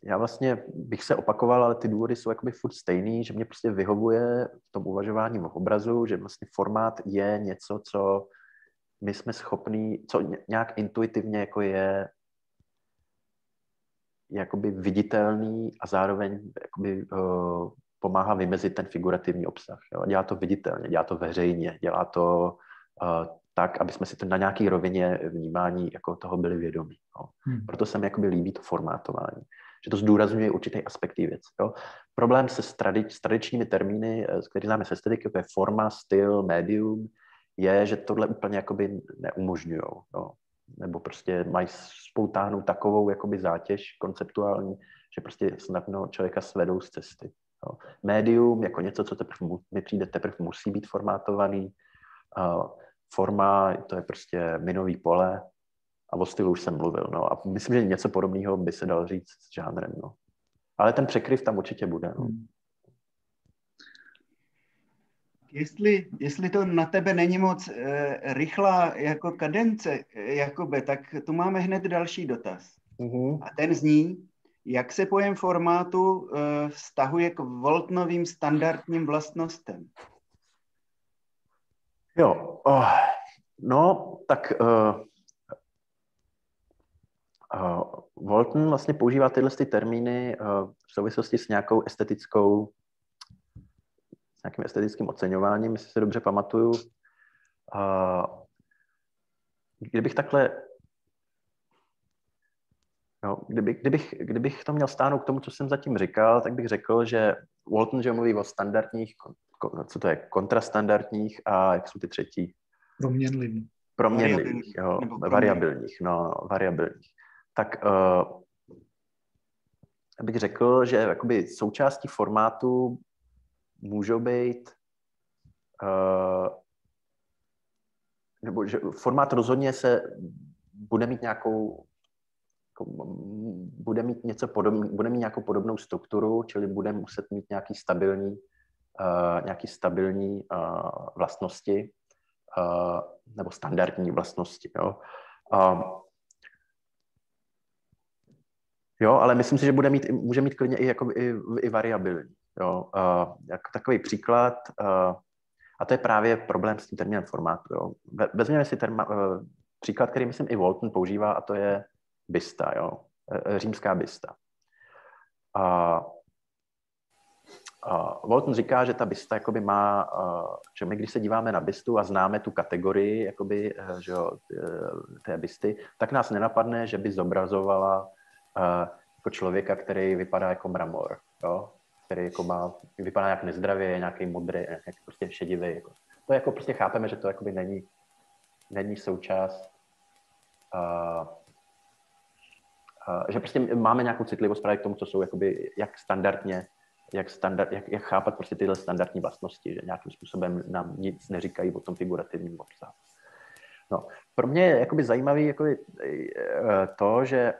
já vlastně bych se opakoval, ale ty důvody jsou jakoby furt stejný, že mě prostě vyhovuje v tom uvažování v obrazu, že vlastně formát je něco, co my jsme schopní, co nějak intuitivně jako je jakoby viditelný a zároveň jakoby, pomáhá vymezit ten figurativní obsah. Jo? Dělá to viditelně, dělá to veřejně, dělá to tak, aby jsme si to na nějaký rovině vnímání jako toho byli vědomí. Jo? Proto se mi jakoby líbí to formátování. Že to zdůrazňuje určitý aspekt věc. Jo? Problém se s tradičními termíny, které známe z estetiky, jako je forma, styl, médium, je, že tohle úplně jakoby neumožňujou. Jo? Nebo prostě mají spoutáhnout takovou jakoby zátěž konceptuální, že prostě snadno člověka svedou z cesty. Jo? Médium jako něco, co mi přijde teprve musí být formátovaný. Forma, to je prostě minový pole. A o stylu už jsem mluvil. No. A myslím, že něco podobného by se dalo říct s žánrem. No. Ale ten překryv tam určitě bude. No. Jestli to na tebe není moc rychlá jako kadence, Jakube, tak tu máme hned další dotaz. A ten zní, jak se pojem formátu vztahuje k Waltonovým standardním vlastnostem? Jo, no, tak Walton vlastně používá tyhle termíny v souvislosti s nějakým estetickým oceňováním, jestli se dobře pamatuju. Kdybych takhle Jo, kdybych to měl stáhnout k tomu, co jsem zatím říkal, tak bych řekl, že Walton že mluví o standardních, co to je, kontrastandardních a jak jsou ty třetí? Proměnlivých, jo, variabilních. Tak bych řekl, že jakoby součástí formátu můžou být, nebo že formát rozhodně bude mít nějakou, bude mít nějakou podobnou strukturu, čili bude muset mít nějaký stabilní vlastnosti nebo standardní vlastnosti. Jo, ale myslím si, že může mít klidně i variabilní. Jo. Jako takový příklad, a to je právě problém s tím termínem formátu. Jo. Vezměme si příklad, který myslím i Walton používá, a to je bysta, jo. Římská bysta. Walton říká, že ta bysta jakoby má, že my, když se díváme na bystu a známe tu kategorii jakoby, že jo, té bysty, tak nás nenapadne, že by zobrazovala jako člověka, který vypadá jako mramor, jo? Který jako vypadá jak nezdravě, je nějaký modrý, jak prostě šedivý. Jako. To jako prostě chápeme, že to jakoby není součást, že prostě máme nějakou citlivost právě k tomu, co jsou jakoby, jak chápat prostě tyhle standardní vlastnosti, že nějakým způsobem nám nic neříkají o tom figurativním obsahu. No, pro mě je jakoby zajímavý jakoby, to, že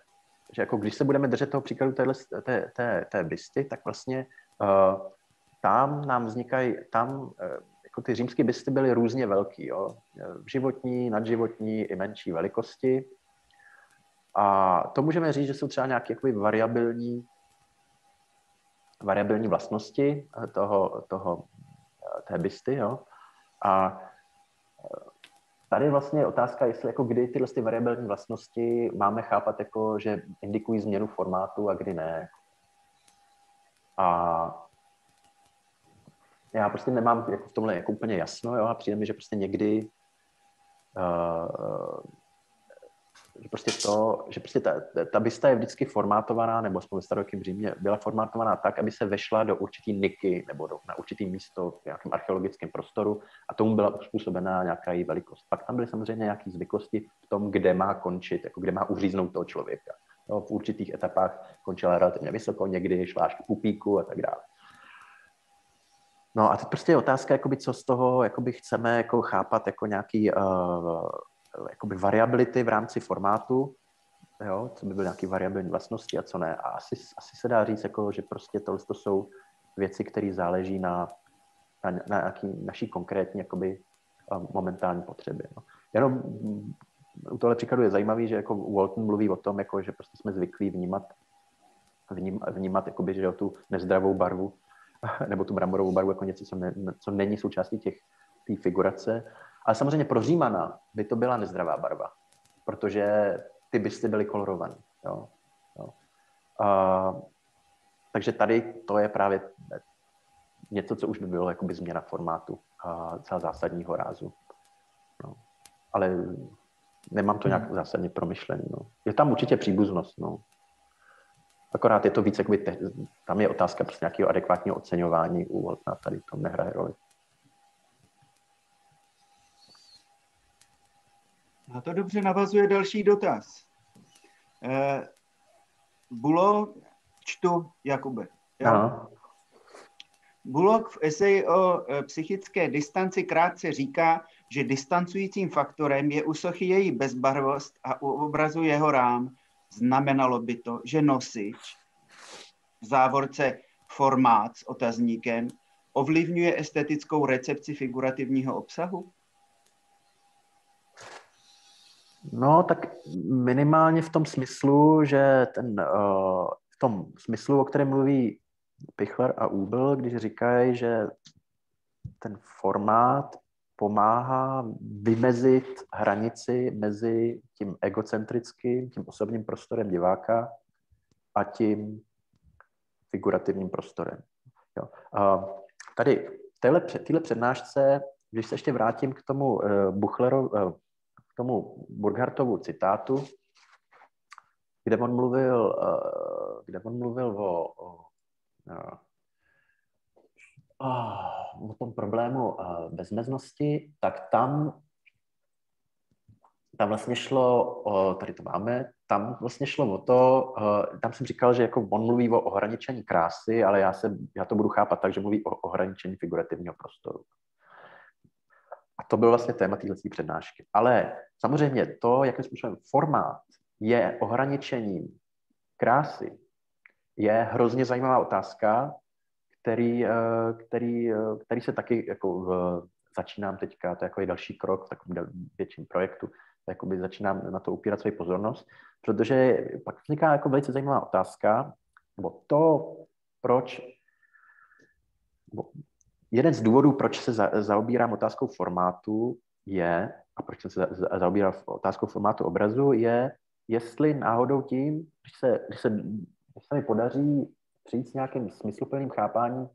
jako když se budeme držet toho příkladu té bysty, tak vlastně tam nám vznikají, jako ty římské bysty byly různě velký, jo? Životní, nadživotní i menší velikosti. A to můžeme říct, že jsou třeba nějaké jakoby variabilní vlastnosti té bysty. Jo? A tady vlastně je otázka, jestli jako kdy tyhle ty variabilní vlastnosti máme chápat jako, že indikují změnu formátu a kdy ne. A já prostě nemám jako v tomhle jako úplně jasno, jo? A přijde mi, že prostě někdy že prostě ta bysta je vždycky formátovaná, nebo aspoň ve starověkém Římě byla formátovaná tak, aby se vešla do určitý niky nebo na určitý místo v nějakém archeologickém prostoru a tomu byla uspůsobená nějaká její velikost. Pak tam byly samozřejmě nějaké zvyklosti v tom, kde má končit, jako kde má uříznout toho člověka. No, v určitých etapách končila relativně vysoko, někdy šla až k pupíku a tak dále. No a teď prostě je otázka, jakoby, co z toho jakoby chceme jako chápat jako nějaký jakoby variability v rámci formátu, jo, co by byly nějaké variabilní vlastnosti a co ne. A asi se dá říct, jako, že prostě tohle jsou věci, které záleží na naší konkrétní jakoby, momentální potřeby. No. Jenom u tohle příkladu je zajímavý, že jako Walton mluví o tom, jako, že prostě jsme zvyklí vnímat jakoby, že tu nezdravou barvu nebo tu mramorovou barvu jako něco, co není součástí té figurace. Ale samozřejmě pro Římana by to byla nezdravá barva, protože ty bysty byly kolorované. Jo? Takže tady to je právě něco, co už by bylo jakoby změna formátu celá zásadního rázu. No. Ale nemám to nějak zásadně promyšlený. No. Je tam určitě příbuznost. No. Akorát je to víc, jakoby tam je otázka prostě nějakého adekvátního oceňování u Waltona, tady to nehraje roli. A to dobře navazuje další dotaz. Čtu, Jakube. Jo? Bullock v eseji o psychické distanci krátce říká, že distancujícím faktorem je u sochy její bezbarvost a u obrazu jeho rám. Znamenalo by to, že nosič, v závorce formát s otazníkem, ovlivňuje estetickou recepci figurativního obsahu? No, tak minimálně v tom smyslu, že v tom smyslu, o kterém mluví Pichler a Ubel, když říkají, že ten formát pomáhá vymezit hranici mezi tím egocentrickým, tím osobním prostorem diváka a tím figurativním prostorem. Jo. Tady v téhle přednášce, když se ještě vrátím k tomu k tomu Burghartovu citátu, kde on mluvil o tom problému bezmeznosti, tak tam vlastně šlo, tady to máme, tam vlastně šlo o to, tam jsem říkal, že jako on mluví o ohraničení krásy, ale já to budu chápat tak, že mluví o ohraničení figurativního prostoru. A to byl vlastně téma téhle přednášky. Ale samozřejmě to, jakým způsobem formát je ohraničením krásy, je hrozně zajímavá otázka, který se taky jako začínám teďka, to je jako další krok v takovém větším projektu, jakoby začínám na to upírat svoji pozornost, protože pak vzniká jako velice zajímavá otázka, nebo to, proč, jeden z důvodů, proč se zaobírám otázkou formátu je, a proč jsem se zaobíral otázkou formátu obrazu, je, jestli náhodou tím, když se mi podaří přijít s nějakým smysluplným chápáním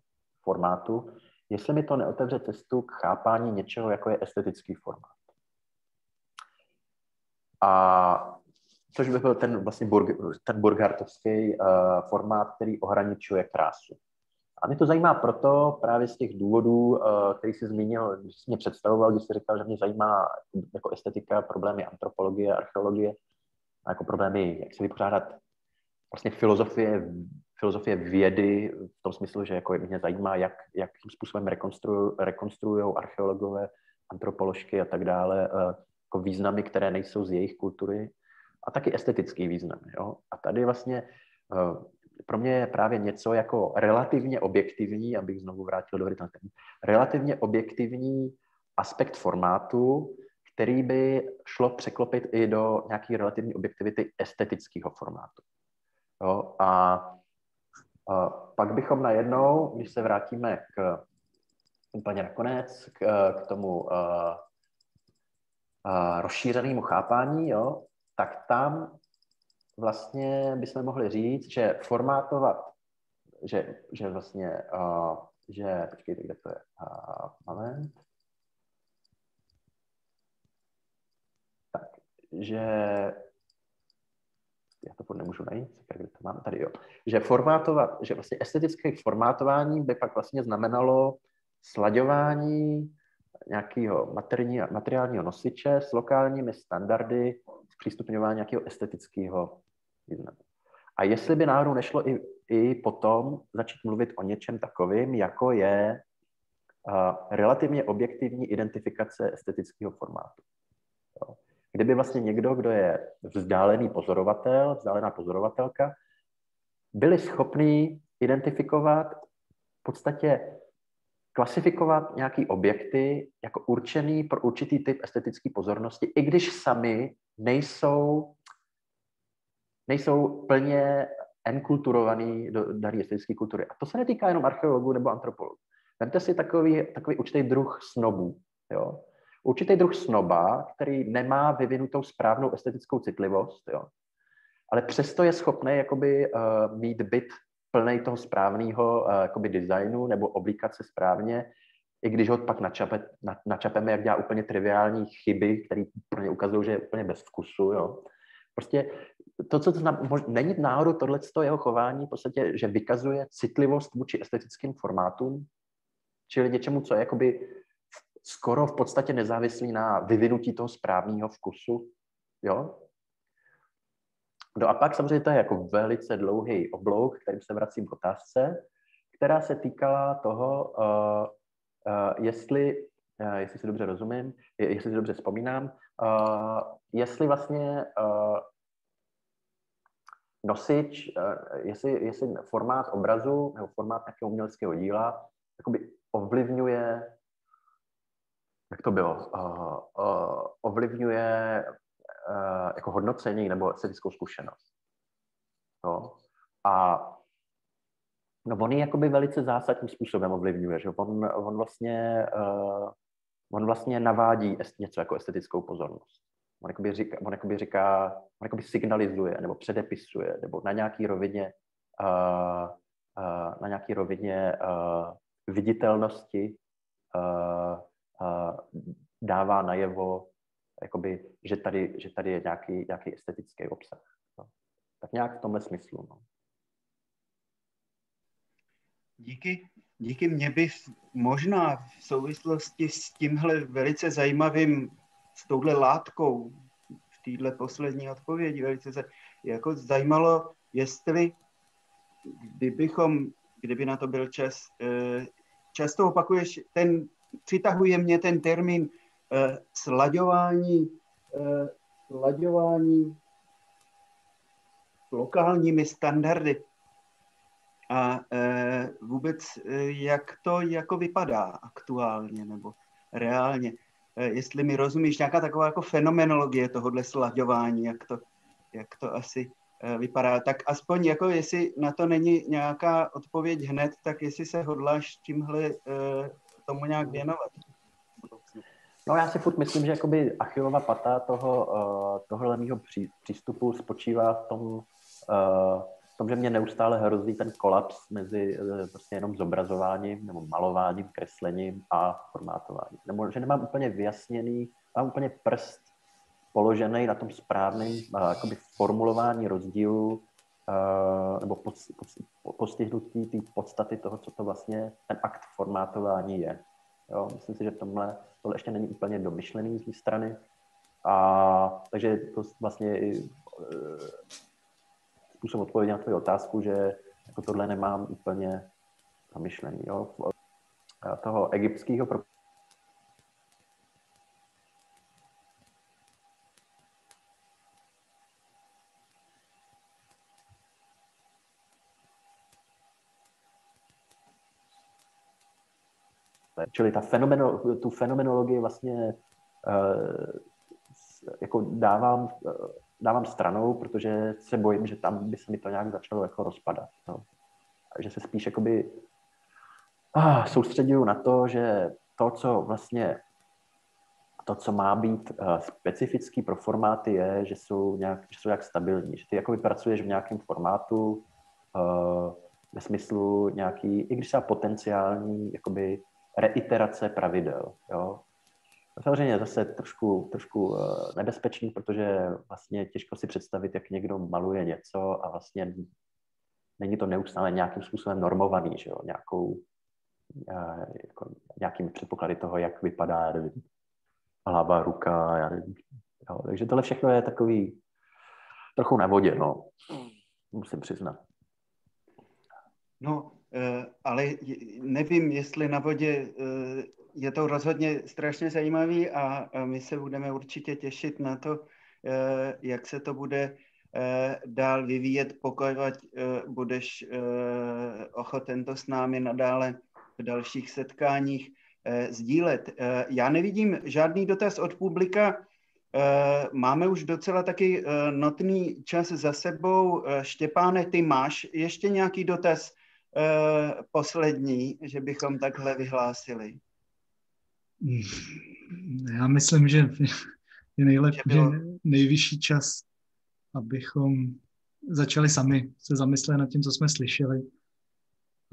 formátu, jestli mi to neotevře cestu k chápání něčeho, jako je estetický formát. A což by byl ten vlastně ten burghartovský formát, který ohraničuje krásu. A mě to zajímá proto právě z těch důvodů, který jsi zmínil, když jsi mě představoval, když jsi říkal, že mě zajímá jako estetika, problémy antropologie, archeologie, a jako problémy, jak se vypořádat vlastně filozofie vědy v tom smyslu, že jako mě zajímá, jakým způsobem rekonstruují archeologové, antropoložky a tak dále, jako významy, které nejsou z jejich kultury, a taky estetický význam. Jo? A tady vlastně pro mě je právě něco jako relativně objektivní, abych znovu vrátil do Británie, relativně objektivní aspekt formátu, který by šlo překlopit i do nějaké relativní objektivity estetického formátu. Jo? A pak bychom najednou, když se vrátíme k úplně nakonec, k tomu rozšířenému chápání, jo? Tak tam vlastně bychom mohli říct, že formátovat, že vlastně, že, počkejte, kde to je, moment. Tak, že, já to nemůžu najít, kde to mám, tady jo. Že formátovať, že vlastně estetické formátování by pak vlastně znamenalo slaďování nějakého materiálního nosiče s lokálními standardy zpřístupňování nějakého estetického významu. A jestli by náhodou nešlo i potom začít mluvit o něčem takovým, jako je relativně objektivní identifikace estetického formátu. Jo. Kdyby vlastně někdo, kdo je vzdálený pozorovatel, vzdálená pozorovatelka, byli schopní identifikovat, v podstatě klasifikovat nějaký objekty jako určený pro určitý typ estetické pozornosti, i když sami nejsou plně enkulturovaný do dané estetické kultury. A to se netýká jenom archeologů nebo antropologů. Vemte si takový určitý druh snobů. Jo? Určitý druh snoba, který nemá vyvinutou správnou estetickou citlivost, jo? Ale přesto je schopný jakoby, mít byt plnej toho správného designu nebo oblíkat se správně, i když ho pak načapeme, jak dělá úplně triviální chyby, které pro ně ukazují, že je úplně bez vkusu. Jo? Prostě to, co to není náhodou tohleto jeho chování, v podstatě, že vykazuje citlivost vůči estetickým formátům, čili něčemu, co je jakoby skoro v podstatě nezávislý na vyvinutí toho správného vkusu. Jo? No a pak samozřejmě to je jako velice dlouhý oblouk, kterým se vracím k otázce, která se týkala toho, jestli si dobře rozumím, jestli si dobře vzpomínám, jestli vlastně nosič, jestli formát obrazu nebo formát nějakého uměleckého díla jakoby ovlivňuje, jak to bylo, ovlivňuje jako hodnocení nebo estetickou zkušenost. Jo? A no on ji jakoby velice zásadním způsobem ovlivňuje, že on vlastně navádí něco jako estetickou pozornost. On jakoby signalizuje nebo předepisuje, nebo na nějaký rovině viditelnosti dává najevo, jakoby, že tady je nějaký estetický obsah. No. Tak nějak v tomhle smyslu. No. Díky. Mě by možná v souvislosti s tímhle velice zajímavým, s touhle látkou, v téhle poslední odpovědi velice jako zajímalo, jestli kdyby na to byl čas, často opakuješ, přitahuje mě ten termín slaďování s lokálními standardy. A vůbec jak to jako vypadá aktuálně nebo reálně. Jestli mi rozumíš, nějaká taková jako fenomenologie tohohle slaďování, jak to asi vypadá. Tak aspoň jako jestli na to není nějaká odpověď hned, tak jestli se hodláš tímhle tomu nějak věnovat. No já si furt myslím, že jakoby Achillova pata tohohle mýho přístupu spočívá v tom, že mě neustále hrozí ten kolaps mezi prostě jenom zobrazováním nebo malováním, kreslením a formátováním. Nebo že nemám úplně vyjasněný, mám úplně prst položený na tom správném jakoby formulování rozdílu nebo postihnutí té podstaty toho, co to vlastně ten akt formátování je. Jo, myslím si, že tohle ještě není úplně domyšlený z mé strany. Takže to vlastně způsob odpovědi na tvoji otázku, že jako tohle nemám úplně domyšlený. Jo. Toho egyptského čili tu fenomenologii vlastně jako dávám stranou, protože se bojím, že tam by se mi to nějak začalo jako rozpadat. No. Že se spíš jakoby soustředuju na to, že to, co má být specifický pro formáty, je, že jsou nějak stabilní. Že ty jakoby pracuješ v nějakém formátu ve smyslu nějaký, i když třeba potenciální jakoby reiterace pravidel. Jo. Samozřejmě zase trošku nebezpečný, protože vlastně těžko si představit, jak někdo maluje něco a vlastně není to neustále nějakým způsobem normovaný, že jo? Nějakými předpoklady toho, jak vypadá hlava, ruka. Jo? Takže tohle všechno je takový trochu na vodě, no. Musím přiznat. No, ale nevím, jestli na vodě je to rozhodně strašně zajímavý a my se budeme určitě těšit na to, jak se to bude dál vyvíjet, pokud budeš ochoten to s námi nadále v dalších setkáních sdílet. Já nevidím žádný dotaz od publika. Máme už docela taky notný čas za sebou. Štěpáne, ty máš ještě nějaký dotaz poslední, že bychom takhle vyhlásili? Já myslím, že je nejvyšší čas, abychom začali sami se zamyslet nad tím, co jsme slyšeli.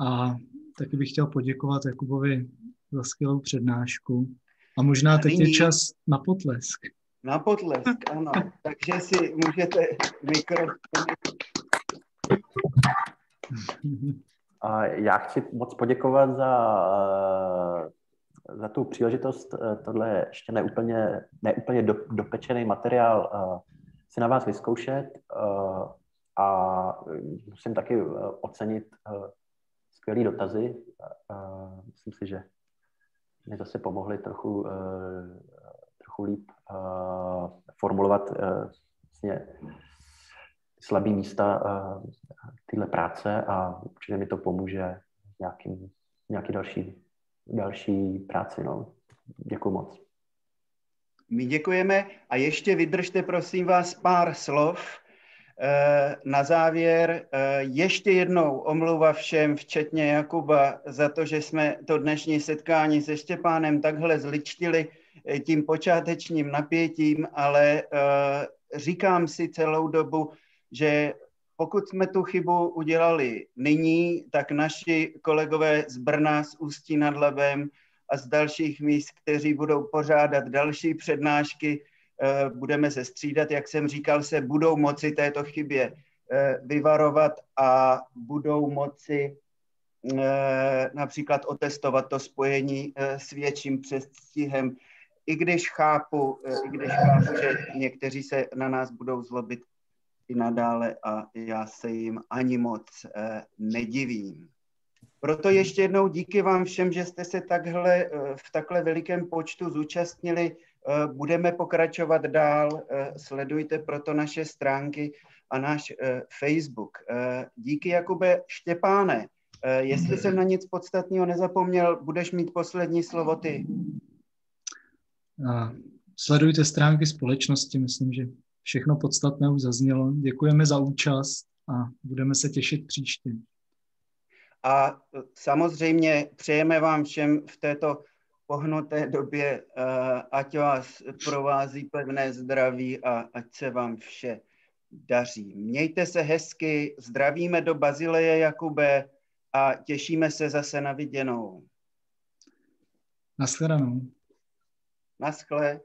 A taky bych chtěl poděkovat Jakubovi za skvělou přednášku. A možná teď je čas na potlesk. Na potlesk, ano. Takže si můžete mikrofon. Já chci moc poděkovat za tu příležitost. Tohle je ještě neúplně dopečený materiál si na vás vyzkoušet a musím taky ocenit skvělý dotazy. Myslím si, že mi zase pomohli trochu líp formulovat vlastně slabý místa téhle práce a určitě mi to pomůže nějaký další práci. No. Děkuji moc. My děkujeme a ještě vydržte, prosím vás, pár slov. Na závěr ještě jednou omluva všem, včetně Jakuba, za to, že jsme to dnešní setkání se Štěpánem takhle zličtili tím počátečním napětím, ale říkám si celou dobu, že pokud jsme tu chybu udělali nyní, tak naši kolegové z Brna, z Ústí nad Labem a z dalších míst, kteří budou pořádat další přednášky, budeme se střídat, jak jsem říkal, se budou moci této chybě vyvarovat a budou moci například otestovat to spojení s větším předstihem, i když chápu, že někteří se na nás budou zlobit i nadále a já se jim ani moc nedivím. Proto ještě jednou díky vám všem, že jste se v takhle velikém počtu zúčastnili. Budeme pokračovat dál, sledujte proto naše stránky a náš Facebook. Díky, Jakube. Štěpáne, jestli jsem na nic podstatného nezapomněl, budeš mít poslední slovo ty. Sledujte stránky společnosti, myslím, že všechno podstatné už zaznělo. Děkujeme za účast a budeme se těšit příště. A samozřejmě přejeme vám všem v této pohnuté době, ať vás provází pevné zdraví a ať se vám vše daří. Mějte se hezky, zdravíme do Bazileje, Jakube, a těšíme se zase na viděnou. Naschledanou. Naschle.